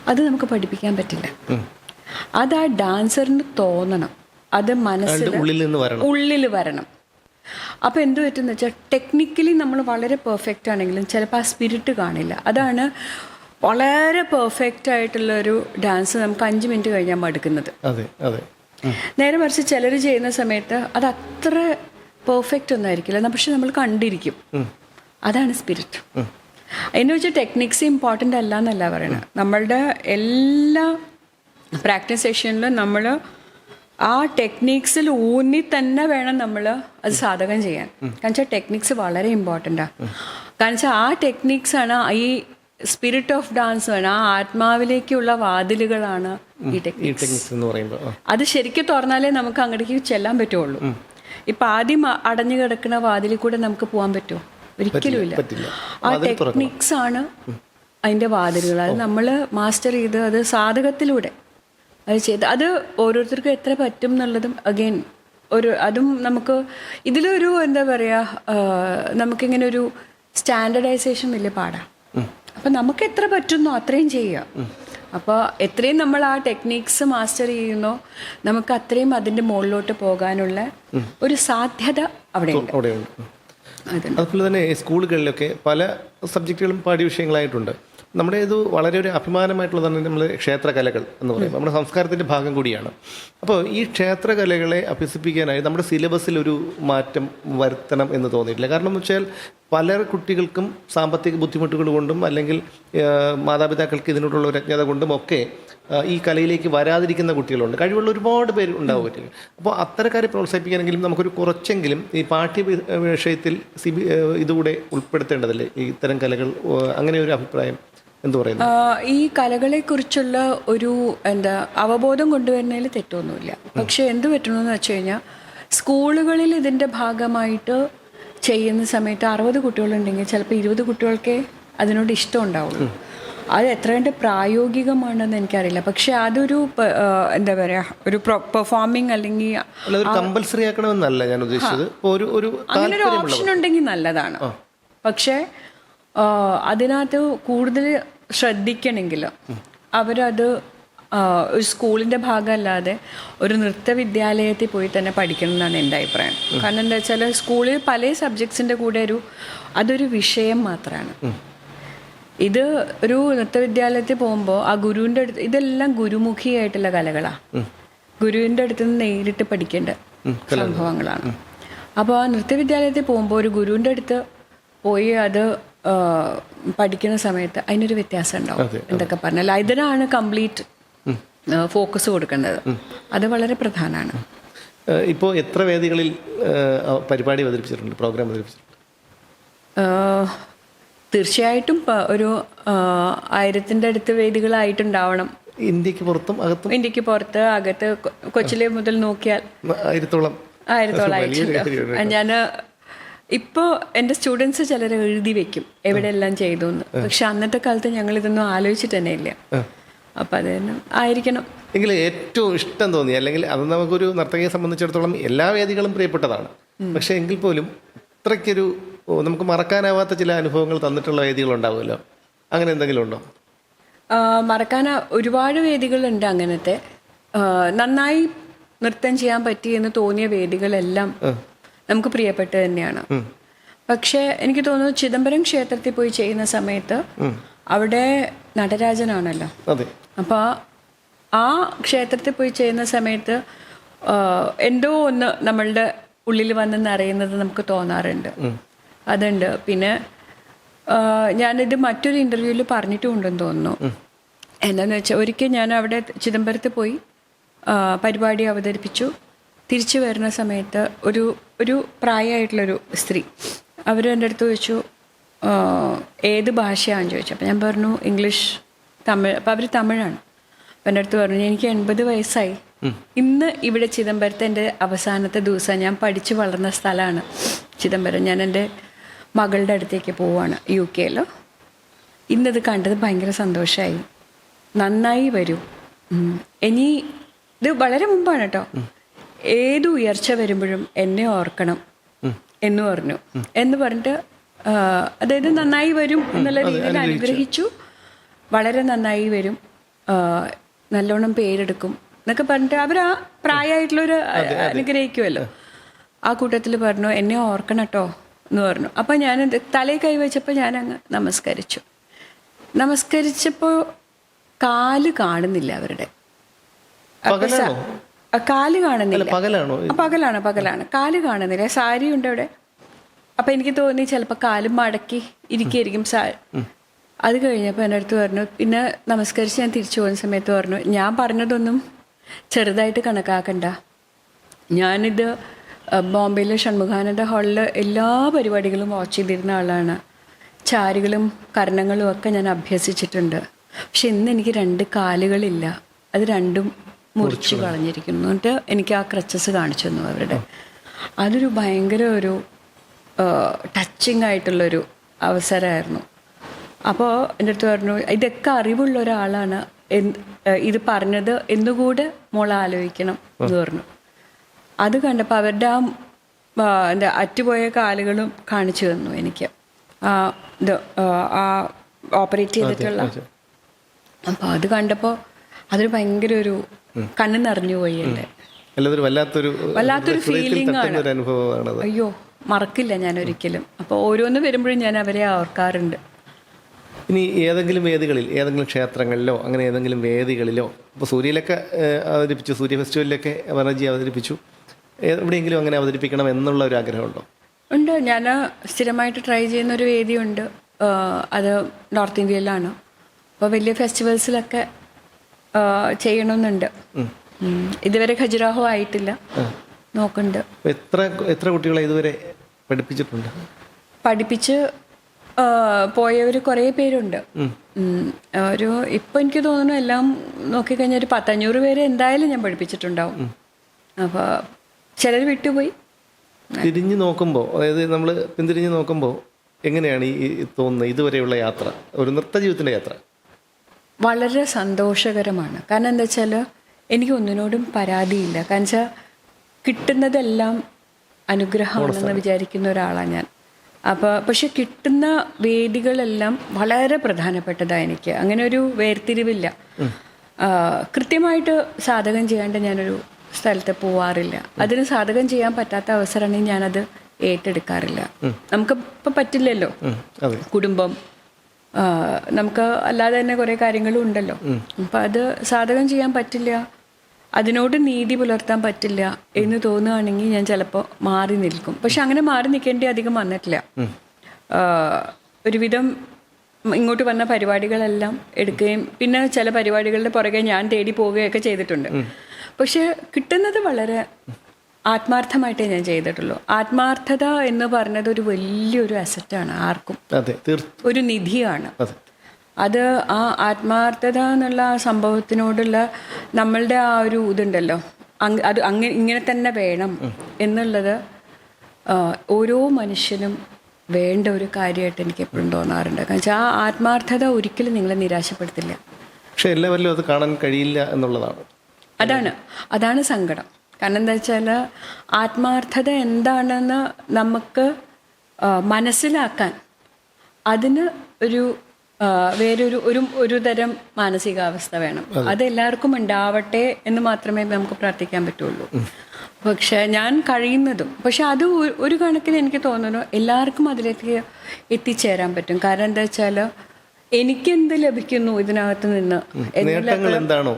അത് നമുക്ക് പഠിപ്പിക്കാൻ പറ്റില്ല. അത് ആ ഡാൻസറിന് തോന്നണം, അത് മനസ്സിൽ ഉള്ളിൽ വരണം. അപ്പോൾ എന്ത് പറ്റുമെന്ന് വെച്ചാൽ, ടെക്നിക്കലി നമ്മൾ വളരെ പെർഫെക്റ്റ് ആണെങ്കിലും ചിലപ്പോൾ ആ സ്പിരിറ്റ് കാണില്ല. അതാണ് വളരെ പെർഫെക്റ്റ് ആയിട്ടുള്ളൊരു ഡാൻസ് നമുക്ക് 5 മിനിറ്റ് കഴിഞ്ഞാൽ മടുക്കുന്നത്. നേരെ മറിച്ച് ചിലർ ചെയ്യുന്ന സമയത്ത് അത് അത്ര പെർഫെക്റ്റ് ഒന്നും ആയിരിക്കില്ല, പക്ഷെ നമ്മൾ കണ്ടിരിക്കും. അതാണ് സ്പിരിറ്റ്. എന്ന് വെച്ചാൽ ടെക്നിക്സ് ഇമ്പോർട്ടൻ്റ് അല്ല എന്നല്ല പറയണത്. നമ്മളുടെ എല്ലാ പ്രാക്ടീസ് സെഷനിലും നമ്മൾ ആ ടെക്നിക്സിൽ ഊന്നി തന്നെ വേണം നമ്മൾ അത് സാധകം ചെയ്യാൻ. കാരണം വെച്ചാൽ ടെക്നിക്സ് വളരെ ഇമ്പോർട്ടൻ്റാണ്. കാരണം വെച്ചാൽ ആ ടെക്നിക്സാണ് ഈ സ്പിരിറ്റ് ഓഫ് ഡാൻസ് ആണ്, ആ ആത്മാവിലേക്കുള്ള വാതിലുകളാണ് ഈ ടെക്നിക്സ് എന്ന് പറയുമ്പോൾ. അത് ശരിക്കും തുറന്നാലേ നമുക്ക് അങ്ങോട്ടേക്ക് ചെല്ലാൻ പറ്റുള്ളൂ. ഇപ്പം ആദ്യം അടഞ്ഞു കിടക്കുന്ന വാതിലിൽ കൂടെ നമുക്ക് പോകാൻ പറ്റുമോ? ഒരിക്കലും ഇല്ല. ആ ടെക്നിക്സ് ആണ് അതിൻ്റെ വാതിലുകൾ. അത് നമ്മൾ മാസ്റ്റർ ചെയ്ത് അത് സാധകത്തിലൂടെ അത് ചെയ്ത് അത് ഓരോരുത്തർക്കും എത്ര പറ്റും എന്നുള്ളതും അഗെയിൻ അതും നമുക്ക് ഇതിലൊരു എന്താ പറയുക, നമുക്കിങ്ങനെ ഒരു സ്റ്റാൻഡർഡൈസേഷൻ വലിയ പാടാണ്. അപ്പം നമുക്ക് എത്ര പറ്റുന്നോ അത്രയും ചെയ്യുക. അപ്പോൾ എത്രയും നമ്മൾ ആ ടെക്നിക്സ് മാസ്റ്റർ ചെയ്യുന്നോ നമുക്ക് അത്രയും അതിൻ്റെ മുകളിലോട്ട് പോകാനുള്ള ഒരു സാധ്യത അവിടെയുണ്ട്. അതുപോലെ തന്നെ സ്കൂളുകളിലൊക്കെ പല സബ്ജക്റ്റുകളും പാഠ്യവിഷയങ്ങളായിട്ടുണ്ട്. നമ്മുടെ ഇത് വളരെ ഒരു അഭിമാനമായിട്ടുള്ളതാണ് നമ്മൾ ക്ഷേത്രകലകൾ എന്ന് പറയുമ്പോൾ നമ്മുടെ സംസ്കാരത്തിൻ്റെ ഭാഗം കൂടിയാണ്. അപ്പോൾ ഈ ക്ഷേത്രകലകളെ അഭ്യസിപ്പിക്കാനായി നമ്മുടെ സിലബസിൽ ഒരു മാറ്റം വരുത്തണം എന്ന് തോന്നിയിട്ടില്ല. കാരണം എന്ന് വെച്ചാൽ പല കുട്ടികൾക്കും സാമ്പത്തിക ബുദ്ധിമുട്ടുകൾ കൊണ്ടും അല്ലെങ്കിൽ മാതാപിതാക്കൾക്ക് ഇതിനോടുള്ള ഒരു അജ്ഞത കൊണ്ടും ഒക്കെ ഈ കലയിലേക്ക് വരാതിരിക്കുന്ന കുട്ടികളുണ്ട്. കഴിവുള്ള ഒരുപാട് പേര് ഉണ്ടാവും പറ്റില്ല. അപ്പോൾ അത്തരക്കാരെ പ്രോത്സാഹിപ്പിക്കാനെങ്കിലും നമുക്കൊരു കുറച്ചെങ്കിലും ഈ പാഠ്യ വിഷയത്തിൽ ഇതുകൂടെ ഉൾപ്പെടുത്തേണ്ടതല്ലേ ഈ ഇത്തരം കലകൾ? അങ്ങനെ ഒരു അഭിപ്രായം എന്തു പറയുന്നു? ഈ കലകളെക്കുറിച്ചുള്ള ഒരു അവബോധം കൊണ്ടുവരുന്നതിൽ തെറ്റൊന്നുമില്ല. പക്ഷെ എന്ത് പറ്റണമെന്ന് വെച്ച് കഴിഞ്ഞാൽ സ്കൂളുകളിൽ ഇതിൻ്റെ ഭാഗമായിട്ട് ചെയ്യുന്ന സമയത്ത് 60 കുട്ടികളുണ്ടെങ്കിൽ ചിലപ്പോൾ 20 കുട്ടികൾക്കേ അതിനോട് ഇഷ്ടം ഉണ്ടാവുള്ളൂ. അത് എത്ര കണ്ട് പ്രായോഗികമാണെന്ന് എനിക്കറിയില്ല. പക്ഷെ അതൊരു എന്താ പറയുക, ഒരു പെർഫോമിങ് അല്ലെങ്കിൽ കമ്പൽസറി ആക്കണമെന്നല്ല ഞാൻ ഉദ്ദേശിച്ചത്. അങ്ങനെ ഒരു ഓപ്ഷൻ ഉണ്ടെങ്കിൽ നല്ലതാണ്. പക്ഷേ അതിനകത്ത് കൂടുതൽ ശ്രദ്ധിക്കണമെങ്കിൽ അവരത് ഒരു സ്കൂളിൻ്റെ ഭാഗമല്ലാതെ ഒരു നൃത്തവിദ്യാലയത്തിൽ പോയി തന്നെ പഠിക്കണം എന്നാണ് എൻ്റെ അഭിപ്രായം. കാരണം എന്താ വെച്ചാൽ സ്കൂളിൽ പല സബ്ജക്ട്സിൻ്റെ കൂടെ അതൊരു വിഷയം മാത്രമാണ്. ഇത് ഒരു നൃത്തവിദ്യാലയത്തിൽ പോകുമ്പോൾ ആ ഗുരുവിൻ്റെ അടുത്ത് ഇതെല്ലാം ഗുരുമുഖിയായിട്ടുള്ള കലകളാണ്. ഗുരുവിൻ്റെ അടുത്ത് നിന്ന് നേരിട്ട് പഠിക്കേണ്ട സംഭവങ്ങളാണ്. അപ്പോൾ ആ നൃത്തവിദ്യാലയത്തിൽ പോകുമ്പോൾ ഒരു ഗുരുവിൻ്റെ അടുത്ത് പോയി അത് പഠിക്കുന്ന സമയത്ത് അതിനൊരു വ്യത്യാസം ഉണ്ടാവും. എന്തൊക്കെ പറഞ്ഞാൽ ഇതിനാണ് കംപ്ലീറ്റ് ഫോക്കസ് കൊടുക്കേണ്ടത്. അത് വളരെ പ്രധാനമാണ്. ഇപ്പോൾ എത്ര വേദികളിൽ പരിപാടി അവതരിപ്പിച്ചിട്ടുണ്ട്, പ്രോഗ്രാം അവതരിപ്പിച്ചിട്ടുണ്ട്? തീർച്ചയായിട്ടും ഒരു 1000-ന്റെ അടുത്ത് വേദികളായിട്ടുണ്ടാവണം. ഇന്ത്യക്ക് പുറത്തും അകത്തും? ഇന്ത്യക്ക് പുറത്ത് അകത്ത് കൊച്ചിലെ മുതൽ നോക്കിയാൽ 1000-ഓളം ആയിട്ടുണ്ട്. ഞാൻ ഇപ്പോൾ എൻ്റെ സ്റ്റുഡൻസ് ചിലർ എഴുതി വെക്കും എവിടെയെല്ലാം ചെയ്തു എന്ന്. പക്ഷെ അന്നത്തെ കാലത്ത് ഞങ്ങൾ ഇതൊന്നും ആലോചിച്ചിട്ട് തന്നെ ഇല്ല. അപ്പം അത് തന്നെ ആയിരിക്കണം. എങ്കിൽ ഏറ്റവും ഇഷ്ടം തോന്നി, അല്ലെങ്കിൽ അത് നമുക്കൊരു നർത്തകിയെ സംബന്ധിച്ചിടത്തോളം എല്ലാ വേദികളും പ്രിയപ്പെട്ടതാണ്, പക്ഷേ എങ്കിൽ പോലും ഇത്രയ്ക്കൊരു നമുക്ക് മറക്കാനാവാത്ത ചില അനുഭവങ്ങൾ തന്നിട്ടുള്ള വേദികളുണ്ടാവുമല്ലോ, അങ്ങനെ എന്തെങ്കിലും ഉണ്ടോ? മറക്കാൻ ഒരുപാട് വേദികളുണ്ട് അങ്ങനത്തെ. നന്നായി നൃത്തം ചെയ്യാൻ പറ്റി എന്ന് തോന്നിയ വേദികളെല്ലാം നമുക്ക് പ്രിയപ്പെട്ട തന്നെയാണ്. പക്ഷേ എനിക്ക് തോന്നുന്നു ചിദംബരം ക്ഷേത്രത്തിൽ പോയി ചെയ്യുന്ന സമയത്ത് അവിടെ നടരാജനാണല്ലോ. അപ്പോൾ ആ ക്ഷേത്രത്തിൽ പോയി ചെയ്യുന്ന സമയത്ത് എന്തോ ഒന്ന് നമ്മളുടെ ഉള്ളിൽ വന്ന് നിറയുന്നത് നമുക്ക് തോന്നാറുണ്ട്. അതുണ്ട്. പിന്നെ ഞാനിത് മറ്റൊരു ഇൻ്റർവ്യൂവിൽ പറഞ്ഞിട്ടുണ്ടെന്ന് തോന്നുന്നു. എന്താണെന്ന് വെച്ചാൽ ഒരിക്കൽ ഞാൻ അവിടെ ചിദംബരത്ത് പോയി പരിപാടി അവതരിപ്പിച്ചു. തിരിച്ചു വരുന്ന സമയത്ത് ഒരു പ്രായമായിട്ടുള്ളൊരു സ്ത്രീ അവർ എൻ്റെ അടുത്ത് ചോദിച്ചു ഏത് ഭാഷയാണെന്ന് ചോദിച്ചു. അപ്പോൾ ഞാൻ പറഞ്ഞു ഇംഗ്ലീഷ്, തമിഴ്. അപ്പോൾ അവർ തമിഴാണ്. അപ്പം എൻ്റെ അടുത്ത് പറഞ്ഞു എനിക്ക് 80 വയസ്സായി, ഇന്ന് ഇവിടെ ചിദംബരത്തെ എൻ്റെ അവസാനത്തെ ദിവസം, ഞാൻ പഠിച്ചു വളർന്ന സ്ഥലമാണ് ചിദംബരം, ഞാൻ എൻ്റെ മകളുടെ അടുത്തേക്ക് പോവുകയാണ് UK-ൽ. ഇന്നത് കണ്ടത് ഭയങ്കര സന്തോഷമായി, നന്നായി വരും. ഇനി ഇത് വളരെ മുമ്പാണ് കേട്ടോ. ഏത് ഉയർച്ച വരുമ്പോഴും എന്നെ ഓർക്കണം എന്ന് പറഞ്ഞു. എന്ന് പറഞ്ഞിട്ട് അതായത് നന്നായി വരും എന്നുള്ള രീതിയിൽ അനുഗ്രഹിച്ചു. വളരെ നന്നായി വരും, നല്ലോണം പേരെടുക്കും എന്നൊക്കെ പറഞ്ഞിട്ട് അവർ ആ പ്രായമായിട്ടുള്ളൊരു അനുഗ്രഹിക്കുമല്ലോ. ആ കൂട്ടത്തിൽ പറഞ്ഞു എന്നെ ഓർക്കണം കേട്ടോ എന്ന് പറഞ്ഞു. അപ്പം ഞാൻ തലയിൽ കൈവച്ചപ്പോൾ ഞാൻ അങ്ങ് നമസ്കരിച്ചപ്പോൾ കാല് കാണുന്നില്ല അവരുടെ. കാല് കാണുന്നില്ല. പകലാണ്. കാല് കാണുന്നില്ല. സാരി ഉണ്ട് അവിടെ. അപ്പം എനിക്ക് തോന്നി ചിലപ്പോൾ കാലും മടക്കി ഇരിക്കുകയായിരിക്കും സാരി. അത് കഴിഞ്ഞപ്പോൾ എൻ്റെ അടുത്ത് പറഞ്ഞു, പിന്നെ നമസ്കരിച്ച് ഞാൻ തിരിച്ചു പോകുന്ന സമയത്ത് പറഞ്ഞു ഞാൻ പറഞ്ഞതൊന്നും ചെറുതായിട്ട് കണക്കാക്കണ്ട. ഞാനിത് ബോംബെയിലെ ഷൺമുഖാനന്ദ ഹാളിൽ എല്ലാ പരിപാടികളും വാച്ച് ചെയ്തിരുന്ന ആളാണ്. ചാരുകളും കർണങ്ങളും ഒക്കെ ഞാൻ അഭ്യസിച്ചിട്ടുണ്ട്. പക്ഷെ ഇന്ന് എനിക്ക് 2 കാലുകളില്ല, അത് രണ്ടും മുറിച്ച് കളഞ്ഞിരിക്കുന്നു. എന്നിട്ട് എനിക്ക് ആ ക്രച്ചസ് കാണിച്ചു തന്നു അവരുടെ. അതൊരു ഭയങ്കര ഒരു ടച്ചിങ് ആയിട്ടുള്ളൊരു അവസരമായിരുന്നു. അപ്പോൾ എൻ്റെ അടുത്ത് പറഞ്ഞു ഇതൊക്കെ അറിവുള്ള ഒരാളാണ് ഇത് പറഞ്ഞത്, എന്നുകൂടെ മോൾ ആലോചിക്കണം എന്ന് പറഞ്ഞു. അത് കണ്ടപ്പോൾ അവരുടെ എന്താ അറ്റുപോയ കാലുകളും കാണിച്ചു തന്നു എനിക്ക്, ഓപ്പറേറ്റ് ചെയ്തിട്ടുള്ള. അപ്പോൾ അത് കണ്ടപ്പോൾ അതൊരു ഭയങ്കര ഒരു കണ്ണ് നിറഞ്ഞു പോയി. എൻ്റെ വല്ലാത്തൊരു ഫീലിംഗ് ആണ്. അയ്യോ മറക്കില്ല ഞാൻ ഒരിക്കലും. അപ്പോൾ ഓരോന്ന് വരുമ്പോഴും ഞാൻ അവരെ ഓർക്കാറുണ്ട്. ഇനി ഏതെങ്കിലും വേദികളിൽ, ഏതെങ്കിലും ക്ഷേത്രങ്ങളിലോ അങ്ങനെ ഏതെങ്കിലും വേദികളിലോ, ഇപ്പോൾ സൂര്യയിലൊക്കെ അവതരിപ്പിച്ചു, സൂര്യ ഫെസ്റ്റിവലിലൊക്കെ വനജി അവതരിപ്പിച്ചു, എവിടെയെങ്കിലും അങ്ങനെ അവതരിപ്പിക്കണം എന്നുള്ള ഒരു ആഗ്രഹമുണ്ടോ? ഉണ്ട്. ഞാൻ സ്ഥിരമായിട്ട് ട്രൈ ചെയ്യുന്നൊരു വേദിയുണ്ട്. അത് നോർത്ത് ഇന്ത്യയിലാണ്. അപ്പോൾ വലിയ ഫെസ്റ്റിവൽസിലൊക്കെ ചെയ്യണമെന്നുണ്ട്. ഇതുവരെ ഖജുരാഹോ ആയിട്ടില്ല, നോക്കുന്നുണ്ട്. എത്ര കുട്ടികളെ ഇതുവരെ പഠിപ്പിച്ചിട്ടുണ്ട്? പഠിപ്പിച്ച് പോയവർ കുറേ പേരുണ്ട്. ഇപ്പം എനിക്ക് തോന്നുന്നു എല്ലാം നോക്കിക്കഴിഞ്ഞാൽ ഒരു 500 പേരെ എന്തായാലും ഞാൻ പഠിപ്പിച്ചിട്ടുണ്ടാവും. അപ്പോൾ ചിലർ വിട്ടുപോയി. തിരിഞ്ഞു നോക്കുമ്പോൾ, അതായത് നമ്മൾ പിന്തിരിഞ്ഞ് നോക്കുമ്പോൾ എങ്ങനെയാണ് ഈ തോന്നുന്നത് ഇതുവരെയുള്ള യാത്ര, ഒരു നൃത്ത ജീവിതത്തിൻ്റെ യാത്ര? വളരെ സന്തോഷകരമാണ്. കാരണം എന്താ വെച്ചാൽ എനിക്ക് ഒന്നിനോടും പരാതിയില്ല. കാരണം വെച്ചാൽ കിട്ടുന്നതെല്ലാം അനുഗ്രഹമാണെന്ന് വിചാരിക്കുന്ന ഒരാളാണ് ഞാൻ. അപ്പോൾ പക്ഷെ കിട്ടുന്ന വേദികളെല്ലാം വളരെ പ്രധാനപ്പെട്ടതാണ് എനിക്ക്. അങ്ങനെ ഒരു വേർതിരിവില്ല. കൃത്യമായിട്ട് സാധകം ചെയ്യാണ്ട് ഞാനൊരു സ്ഥലത്ത് പോവാറില്ല. അതിന് സാധകം ചെയ്യാൻ പറ്റാത്ത അവസരമാണെങ്കിൽ ഞാനത് ഏറ്റെടുക്കാറില്ല. നമുക്ക് ഇപ്പം പറ്റില്ലല്ലോ, കുടുംബം, നമുക്ക് അല്ലാതെ തന്നെ കുറേ കാര്യങ്ങളും ഉണ്ടല്ലോ. അപ്പം അത് സാധകം ചെയ്യാൻ പറ്റില്ല, അതിനോട് നീതി പുലർത്താൻ പറ്റില്ല എന്ന് തോന്നുകയാണെങ്കിൽ ഞാൻ ചിലപ്പോൾ മാറി നിൽക്കും. പക്ഷെ അങ്ങനെ മാറി നിൽക്കേണ്ടി അധികം വന്നിട്ടില്ല. ഒരുവിധം ഇങ്ങോട്ട് വന്ന പരിപാടികളെല്ലാം എടുക്കുകയും പിന്നെ ചില പരിപാടികളുടെ പുറകെ ഞാൻ തേടി പോവുകയൊക്കെ ചെയ്തിട്ടുണ്ട്. പക്ഷെ കിട്ടുന്നത് വളരെ ആത്മാർത്ഥമായിട്ടേ ഞാൻ ചെയ്തിട്ടുള്ളൂ. ആത്മാർത്ഥത എന്ന് പറഞ്ഞത് ഒരു വലിയൊരു അസറ്റാണ് ആർക്കും, ഒരു നിധിയാണ്. അത് ആ ആത്മാർത്ഥത എന്നുള്ള ആ സംഭവത്തിനോടുള്ള നമ്മളുടെ ആ ഒരു ഇതുണ്ടല്ലോ, അത് ഇങ്ങനെ തന്നെ വേണം എന്നുള്ളത് ഓരോ മനുഷ്യനും വേണ്ട ഒരു കാര്യമായിട്ട് എനിക്ക് എപ്പോഴും തോന്നാറുണ്ട്. കാരണം വെച്ചാൽ ആ ആത്മാർത്ഥത ഒരിക്കലും നിങ്ങളെ നിരാശപ്പെടുത്തില്ല. പക്ഷെ എല്ലാവരിലും അത് കാണാൻ കഴിയില്ല എന്നുള്ളതാണ്. അതാണ് സങ്കടം. കാരണം എന്താ വെച്ചാൽ ആത്മാർത്ഥത എന്താണെന്ന് നമുക്ക് മനസ്സിലാക്കാൻ അതിന് ഒരു തരം മാനസികാവസ്ഥ വേണം. അതെല്ലാവർക്കും ഉണ്ടാവട്ടെ എന്ന് മാത്രമേ നമുക്ക് പ്രാർത്ഥിക്കാൻ പറ്റുള്ളൂ. പക്ഷെ ഞാൻ കഴിയുന്നതും, പക്ഷെ അത് ഒരു കണക്കിന് എനിക്ക് തോന്നുന്നു എല്ലാവർക്കും അതിലേക്ക് എത്തിച്ചേരാൻ പറ്റും. കാരണം എന്താ വെച്ചാൽ എനിക്കെന്ത് ലഭിക്കുന്നു ഇതിനകത്ത് നിന്ന്, നേട്ടങ്ങൾ എന്താണോ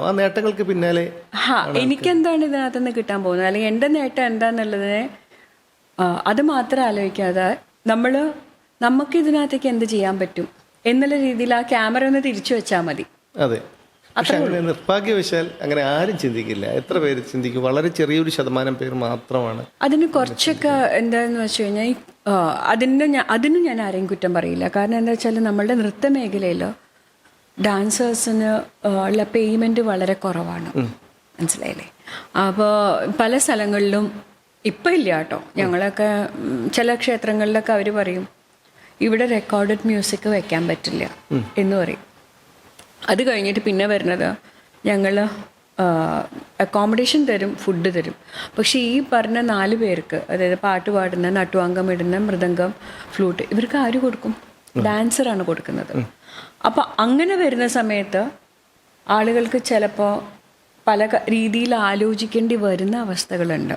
ആ നേട്ടങ്ങൾക്ക് പിന്നാലെ എനിക്കെന്താണ് ഇതിനകത്ത് നിന്ന് കിട്ടാൻ പോകുന്നത്, അല്ലെങ്കിൽ എൻ്റെ നേട്ടം എന്താന്നുള്ളതിനെ അത് മാത്രം ആലോചിക്കാതെ നമുക്ക് ഇതിനകത്തേക്ക് എന്ത് ചെയ്യാൻ പറ്റും എന്നുള്ള രീതിയിൽ ആ ക്യാമറ ഒന്ന് തിരിച്ചു വെച്ചാൽ മതി. അതെ. പക്ഷെ അങ്ങനെ നിർഭാഗ്യവശാൽ അങ്ങനെ ആരും ചിന്തിക്കില്ല. എത്ര പേര് ചിന്തിക്കും? വളരെ ചെറിയൊരു ശതമാനം പേർ മാത്രമാണ്. അതിന് കുറച്ചൊക്കെ എന്താന്ന് വെച്ച് കഴിഞ്ഞാൽ അതിന് ഞാൻ ആരെയും കുറ്റം പറയില്ല. കാരണം എന്താ വെച്ചാൽ നമ്മളുടെ നൃത്ത മേഖലയിൽ ഡാൻസേഴ്സിന് ഉള്ള പേയ്മെൻറ്റ് വളരെ കുറവാണ്. മനസ്സിലായില്ലേ? അപ്പോൾ പല സ്ഥലങ്ങളിലും ഇപ്പം ഇല്ല കേട്ടോ. ഞങ്ങളൊക്കെ ചില ക്ഷേത്രങ്ങളിലൊക്കെ അവർ പറയും ഇവിടെ റെക്കോർഡഡ് മ്യൂസിക് വെക്കാൻ പറ്റില്ല എന്ന് പറയും. അത് കഴിഞ്ഞിട്ട് പിന്നെ വരുന്നത് ഞങ്ങൾ അക്കോമഡേഷൻ തരും, ഫുഡ് തരും. പക്ഷേ ഈ പറഞ്ഞ 4 പേർക്ക്, അതായത് പാട്ട് പാടുന്ന, നട്ടുവാങ്കം ഇടുന്ന, മൃദംഗം, ഫ്ലൂട്ട്, ഇവർക്ക് ആര് കൊടുക്കും? ഡാൻസറാണ് കൊടുക്കുന്നത്. അപ്പം അങ്ങനെ വരുന്ന സമയത്ത് ആളുകൾക്ക് ചിലപ്പോൾ പല രീതിയിൽ ആലോചിക്കേണ്ടി വരുന്ന അവസ്ഥകളുണ്ട്.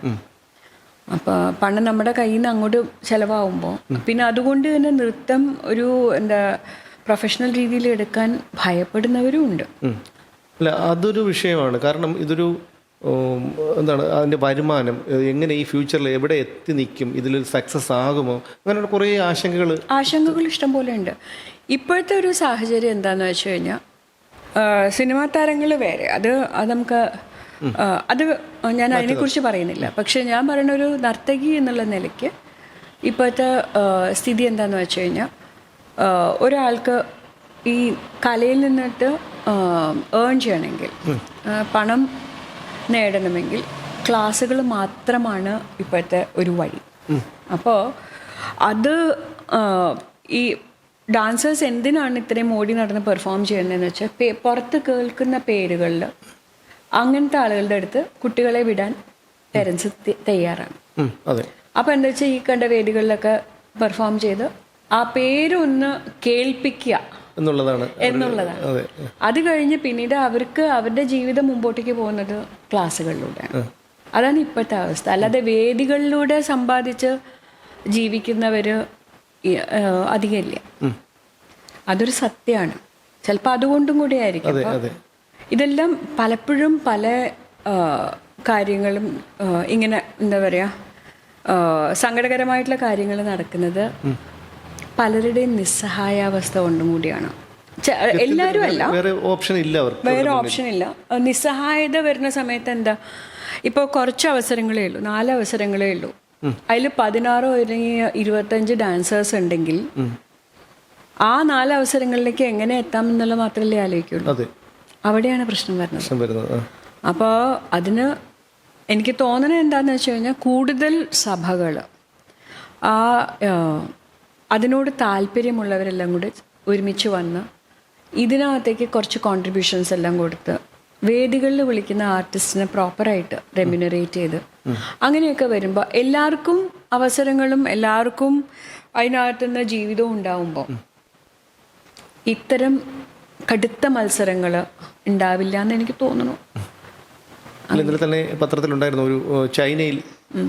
അപ്പോൾ പണം നമ്മുടെ കയ്യിൽ നിന്ന് അങ്ങോട്ട് ചിലവാകുമ്പോൾ പിന്നെ അതുകൊണ്ട് തന്നെ നൃത്തം ഒരു പ്രൊഫഷണൽ രീതിയിൽ എടുക്കാൻ ഭയപ്പെടുന്നവരും ഉണ്ട്. അല്ല, അതൊരു വിഷയമാണ്. കാരണം ഇതൊരു അതിൻ്റെ വരുമാനം എങ്ങനെ ഈ ഫ്യൂച്ചറിൽ എവിടെ എത്തി നിൽക്കും, ഇതിലൊരു സക്സസ് ആകുമോ, അങ്ങനെയുള്ള കുറേ ആശങ്കകൾ ഇഷ്ടം പോലെ ഉണ്ട്. ഇപ്പോഴത്തെ ഒരു സാഹചര്യം എന്താണെന്ന് വെച്ച് കഴിഞ്ഞാൽ സിനിമാ താരങ്ങൾ വേറെ, അത് നമുക്ക് അത് ഞാൻ അതിനെക്കുറിച്ച് പറയുന്നില്ല. പക്ഷെ ഞാൻ പറയുന്ന ഒരു നർത്തകി എന്നുള്ള നിലയ്ക്ക് ഇപ്പോഴത്തെ സ്ഥിതി എന്താണെന്ന് വെച്ച് കഴിഞ്ഞാൽ ഒരാൾക്ക് ഈ കലയിൽ നിന്നിട്ട് ഏൺ ചെയ്യണമെങ്കിൽ, പണം നേടണമെങ്കിൽ ക്ലാസ്സുകൾ മാത്രമാണ് ഇപ്പോഴത്തെ ഒരു വഴി. അപ്പോൾ അത് ഈ ഡാൻസേഴ്സ് എന്തിനാണ് ഇത്രയും ഓടി നടന്ന് പെർഫോം ചെയ്യുന്നതെന്ന് വെച്ചാൽ പുറത്ത് കേൾക്കുന്ന പേരുകളിൽ അങ്ങനത്തെ ആളുകളുടെ അടുത്ത് കുട്ടികളെ വിടാൻ പേരൻസ് തയ്യാറാണ്. അപ്പം എന്താ വെച്ചാൽ ഈ കണ്ട വേദികളിലൊക്കെ പെർഫോം ചെയ്ത് ആ പേരൊന്ന് കേൾപ്പിക്കുക എന്നുള്ളതാണ്. അത് കഴിഞ്ഞ് പിന്നീട് അവർക്ക് അവരുടെ ജീവിതം മുമ്പോട്ടേക്ക് പോകുന്നത് ക്ലാസ്സുകളിലൂടെയാണ്. അതാണ് ഇപ്പോഴത്തെ അവസ്ഥ. അല്ലാതെ വേദികളിലൂടെ സമ്പാദിച്ച് ജീവിക്കുന്നവർ അധികമില്ല. അതൊരു സത്യമാണ്. ചിലപ്പോൾ അതുകൊണ്ടും കൂടി ആയിരിക്കും. ഇതെല്ലാം പലപ്പോഴും പല കാര്യങ്ങളും ഇങ്ങനെ എന്താ പറയുക, സങ്കടകരമായിട്ടുള്ള കാര്യങ്ങൾ നടക്കുന്നത് പലരുടെയും നിസ്സഹായാവസ്ഥ കൊണ്ടും കൂടിയാണ്. എല്ലാവരും അല്ല, വേറെ ഓപ്ഷൻ ഇല്ല. നിസ്സഹായത വരുന്ന സമയത്ത് എന്താ, ഇപ്പോൾ കുറച്ച് അവസരങ്ങളേ ഉള്ളൂ, 4 അവസരങ്ങളേ ഉള്ളൂ. അതിൽ 16 അല്ലെങ്കിൽ 25 ഡാൻസേഴ്സ് ഉണ്ടെങ്കിൽ ആ 4 അവസരങ്ങളിലേക്ക് എങ്ങനെ എത്താം എന്നുള്ള മാത്രമല്ലേ ആലോചിക്കുള്ളൂ. അവിടെയാണ് പ്രശ്നം വരുന്നത്. അപ്പോൾ അതിന് എനിക്ക് തോന്നുന്നത് എന്താണെന്ന് വെച്ച് കഴിഞ്ഞാൽ കൂടുതൽ സഭകൾ അതിനോട് താല്പര്യമുള്ളവരെല്ലാം കൂടി ഒരുമിച്ച് വന്ന് ഇതിനകത്തേക്ക് കുറച്ച് കോൺട്രിബ്യൂഷൻസ് എല്ലാം കൊടുത്ത് വേദികളിൽ വിളിക്കുന്ന ആർട്ടിസ്റ്റിനെ പ്രോപ്പറായിട്ട് റെമ്യൂണറേറ്റ് ചെയ്ത് അങ്ങനെയൊക്കെ വരുമ്പോൾ എല്ലാവർക്കും അവസരങ്ങളും എല്ലാവർക്കും അതിനകത്തുനിന്ന് ജീവിതവും ഉണ്ടാവുമ്പോൾ ഇത്തരം കടുത്ത മത്സരങ്ങൾ ഉണ്ടാവില്ല എന്ന് എനിക്ക് തോന്നുന്നു. ഇന്നലെ തന്നെ പത്രത്തിലുണ്ടായിരുന്നു ഒരു ചൈനയിൽ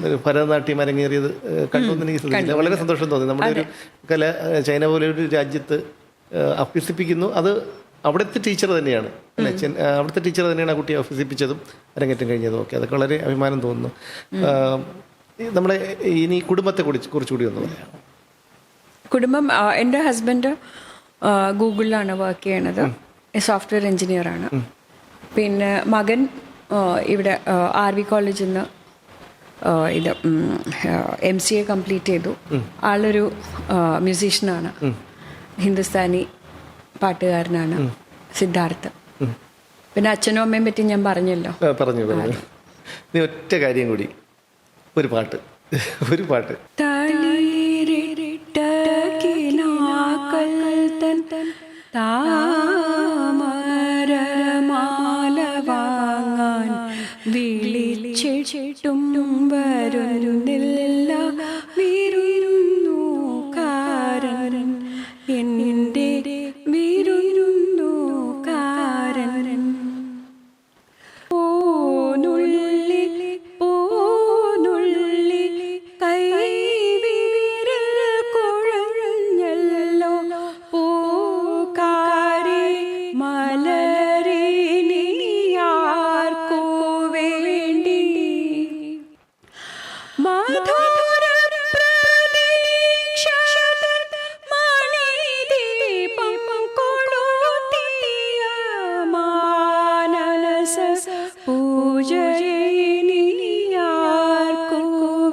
ഒരു ഭരതനാട്യം അരങ്ങേറിയത് കണ്ടുവന്ന് എനിക്ക് ശ്രദ്ധിച്ചില്ല. വളരെ സന്തോഷം തോന്നി. നമ്മുടെ ഒരു കല ചൈന പോലെ ഒരു രാജ്യത്ത് അഭ്യസിപ്പിക്കുന്നു. അത് അവിടുത്തെ ടീച്ചർ തന്നെയാണ് അല്ലെ, അവിടുത്തെ ടീച്ചർ തന്നെയാണ് ആ കുട്ടിയെ അഭ്യസിപ്പിച്ചതും അരങ്ങേറ്റം കഴിഞ്ഞതും ഒക്കെ. അതൊക്കെ വളരെ അഭിമാനം തോന്നുന്നു. നമ്മുടെ ഇനി കുടുംബത്തെ കുറിച്ചുകൂടി ഒന്ന് പറയാം. കുടുംബം, എൻ്റെ ഹസ്ബൻഡ് ഗൂഗിളിലാണ് വർക്ക് ചെയ്യണത്, സോഫ്റ്റ്വെയർ എഞ്ചിനീയറാണ്. പിന്നെ മകൻ ഇവിടെ RV കോളേജിൽ നിന്ന് ഇത് MCA കംപ്ലീറ്റ് ചെയ്തു. ആളൊരു മ്യൂസീഷ്യനാണ്, ഹിന്ദുസ്ഥാനി പാട്ടുകാരനാണ്, സിദ്ധാർത്ഥ്. പിന്നെ അച്ഛനും അമ്മയും പറ്റി ഞാൻ പറഞ്ഞല്ലോ. പറഞ്ഞു. നീ ഒറ്റ കാര്യം കൂടി, ഒരു പാട്ട് വിളിച്ചിട്ടും വരുന്നില്ല വിരുന്നുകാരൻ, എൻ്റെ വിരുന്നുകാരൻ. പോനുള്ളി കൈവിരൽ കുഴഞ്ഞല്ലോ പൂക്കാരി മലരിനിയാർക്കു വേണ്ടി മധുര പ്രതീക്ഷതൻ മണിദീപം കൊളുത്തിയ മാനസ പൂജയിനിയാർക്കു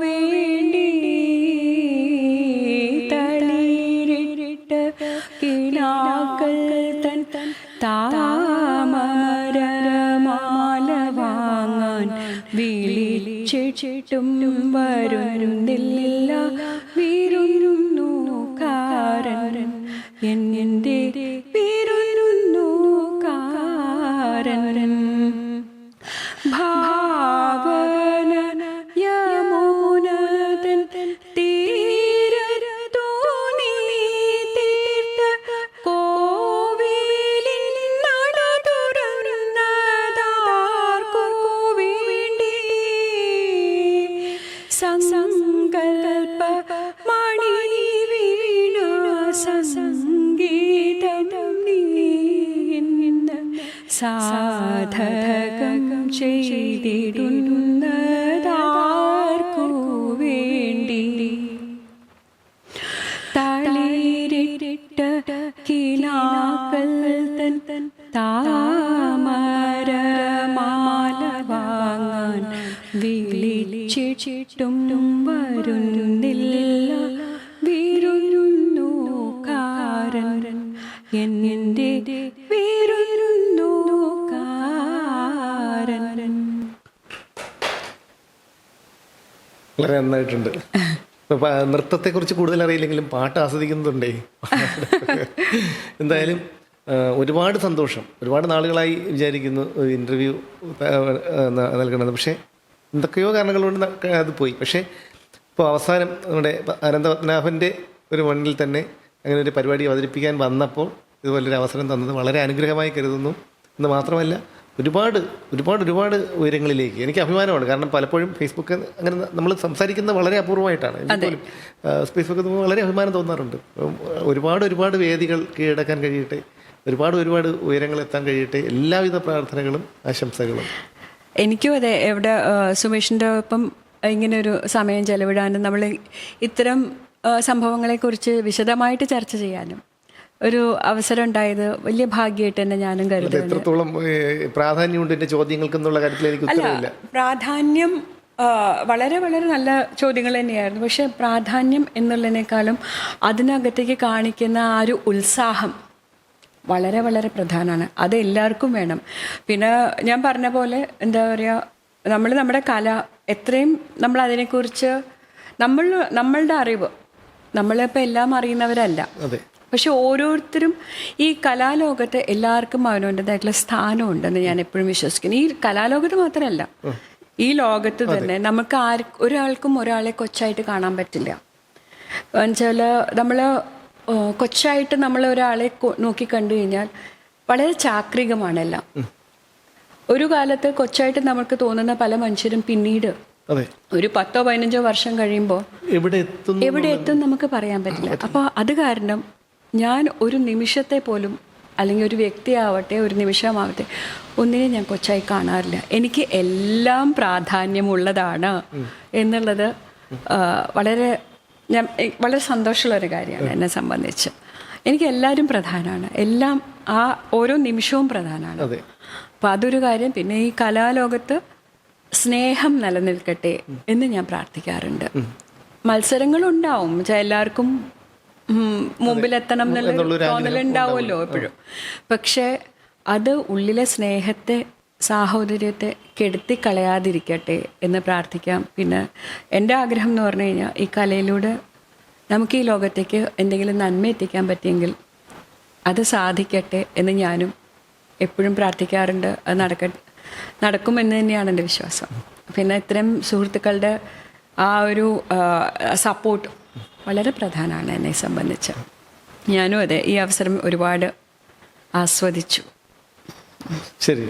വേണ്ടി തളിരിട്ട കിനാക്കൾ തൻ താമരമാല വാങ്ങാൻ വിളിച്ചിട്ടും വരുന്നില്ല വിരുന്നുകാരൻ, എൻ്റെ വിരുന്നുകാരൻ. ഭാവന യമുനതൻ തീരത്തു നീ തീർത്ത കോവിലിൻ നട തുറന്നതാർക്കു വേണ്ടി സങ്കൽപ്പ മണി വീണ സംഗീതം നീ സാധകം ചെയ്തിടുന്നതാർക്കു വേണ്ടി തളിരിട്ട കിനാക്കൾ തൻ താമരമാല വാങ്ങാൻ വിളിച്ചിട്ടും വരുന്നില്ല വിരുന്നുകാരൻ, എൻ്റെ വിരുന്നുകാരൻ. വളരെ നന്നായിട്ടുണ്ട്. നൃത്തത്തെക്കുറിച്ച് കൂടുതൽ അറിയില്ലെങ്കിലും പാട്ട് ആസ്വദിക്കുന്നുണ്ടേ. എന്തായാലും ഒരുപാട് സന്തോഷം. ഒരുപാട് നാളുകളായി വിചാരിക്കുന്നു ഇൻ്റർവ്യൂ നൽകണമെന്ന്. പക്ഷേ എന്തൊക്കെയോ കാരണങ്ങൾ കൊണ്ട് അത് പോയി. പക്ഷേ ഇപ്പോൾ അവസാനം നമ്മുടെ അനന്തപത്മനാഭൻ്റെ ഒരു മണ്ണിൽ തന്നെ അങ്ങനെ ഒരു പരിപാടി അവതരിപ്പിക്കാൻ വന്നപ്പോൾ ഇതുപോലൊരു അവസരം തന്നത് വളരെ അനുഗ്രഹമായി കരുതുന്നു. എന്ന് മാത്രമല്ല ഒരുപാട് ഉയരങ്ങളിലേക്ക് എനിക്ക് അഭിമാനമാണ്. കാരണം പലപ്പോഴും ഫേസ്ബുക്ക് അങ്ങനെ നമ്മൾ സംസാരിക്കുന്നത് വളരെ അപൂർവമായിട്ടാണ്. എനിക്കും ഫേസ്ബുക്ക് വളരെ അഭിമാനം തോന്നാറുണ്ട്. ഒരുപാട് വേദികൾ കീഴടക്കാൻ കഴിയട്ടെ, ഒരുപാട് ഉയരങ്ങളെത്താൻ കഴിയട്ടെ. എല്ലാവിധ പ്രാർത്ഥനകളും ആശംസകളും. എനിക്കും അതെ. എവിടെ സുമേഷിൻ്റെ ഒപ്പം ഇങ്ങനൊരു സമയം ചെലവിടാനും നമ്മൾ ഇത്തരം സംഭവങ്ങളെക്കുറിച്ച് വിശദമായിട്ട് ചർച്ച ചെയ്യാനും ഒരു അവസരം ഉണ്ടായത് വലിയ ഭാഗ്യമായിട്ട് തന്നെ ഞാനും കരുതുന്നു. എത്രത്തോളം പ്രാധാന്യമുണ്ട് എൻ്റെ ചോദ്യങ്ങൾക്കെന്നുള്ള കാര്യത്തിൽ എനിക്ക് ഉത്തരവില്ല. പ്രാധാന്യം വളരെ നല്ല ചോദ്യങ്ങൾ തന്നെയായിരുന്നു. പക്ഷെ പ്രാധാന്യം എന്നുള്ളതിനേക്കാളും അതിനകത്തേക്ക് കാണിക്കുന്ന ആ ഒരു ഉത്സാഹം വളരെ പ്രധാനമാണ്. അത് എല്ലാവർക്കും വേണം. പിന്നെ ഞാൻ പറഞ്ഞ പോലെ എന്താ പറയുക, നമ്മുടെ കല എത്രയും നമ്മൾ അതിനെക്കുറിച്ച് നമ്മളുടെ അറിവ്, നമ്മളിപ്പോൾ എല്ലാം അറിയുന്നവരല്ല. പക്ഷെ ഓരോരുത്തരും ഈ കലാലോകത്ത് എല്ലാവർക്കും അവനവൻ്റെതായിട്ടുള്ള സ്ഥാനമുണ്ടെന്ന് ഞാൻ എപ്പോഴും വിശ്വസിക്കുന്നു. ഈ കലാലോകത്ത് മാത്രമല്ല, ഈ ലോകത്ത് തന്നെ നമുക്ക് ഒരാൾക്കും ഒരാളെ കൊച്ചായിട്ട് കാണാൻ പറ്റില്ല. എന്നുവെച്ചാൽ നമ്മൾ കൊച്ചായിട്ട് നമ്മൾ ഒരാളെ നോക്കി കണ്ടു കഴിഞ്ഞാൽ വളരെ ചാക്രികമാണെല്ലാം. ഒരു കാലത്ത് കൊച്ചായിട്ട് നമുക്ക് തോന്നുന്ന പല മനുഷ്യരും പിന്നീട് ഒരു 10-15 വർഷം കഴിയുമ്പോൾ എവിടെ എത്തും നമുക്ക് പറയാൻ പറ്റില്ല. അപ്പോൾ അത് കാരണം ഞാൻ ഒരു നിമിഷത്തെ പോലും, അല്ലെങ്കിൽ ഒരു വ്യക്തിയാവട്ടെ ഒരു നിമിഷമാവട്ടെ, ഒന്നിനെ ഞാൻ കൊച്ചായി കാണാറില്ല. എനിക്ക് എല്ലാം പ്രാധാന്യമുള്ളതാണ് എന്നുള്ളത് വളരെ സന്തോഷമുള്ളൊരു കാര്യമാണ് എന്നെ സംബന്ധിച്ച്. എനിക്ക് എല്ലാവരും പ്രധാനമാണ്, എല്ലാം ആ ഓരോ നിമിഷവും പ്രധാനമാണ്. അപ്പം അതൊരു കാര്യം. പിന്നെ ഈ കലാലോകത്ത് സ്നേഹം നിലനിൽക്കട്ടെ എന്ന് ഞാൻ പ്രാർത്ഥിക്കാറുണ്ട്. മത്സരങ്ങളുണ്ടാവും, എല്ലാവർക്കും മുമ്പിലെത്തണം എന്നുള്ള തോന്നലുണ്ടാവുമല്ലോ എപ്പോഴും. പക്ഷേ അത് ഉള്ളിലെ സ്നേഹത്തെ, സാഹോദര്യത്തെ കെടുത്തിക്കളയാതിരിക്കട്ടെ എന്ന് പ്രാർത്ഥിക്കാം. പിന്നെ എൻ്റെ ആഗ്രഹം എന്ന് പറഞ്ഞു കഴിഞ്ഞാൽ ഈ കലയിലൂടെ നമുക്ക് ഈ ലോകത്തേക്ക് എന്തെങ്കിലും നന്മ എത്തിക്കാൻ പറ്റിയെങ്കിൽ അത് സാധിക്കട്ടെ എന്ന് ഞാനും എപ്പോഴും പ്രാർത്ഥിക്കാറുണ്ട്. അത് നടക്കുമെന്ന് തന്നെയാണ് എൻ്റെ വിശ്വാസം. പിന്നെ ഇത്തരം സുഹൃത്തുക്കളുടെ ആ ഒരു സപ്പോർട്ട് വളരെ പ്രധാനമാണ് എന്നെ സംബന്ധിച്ച്. ഞാനും അതെ, ഈ അവസരം ഒരുപാട് ആസ്വദിച്ചു. ശരി.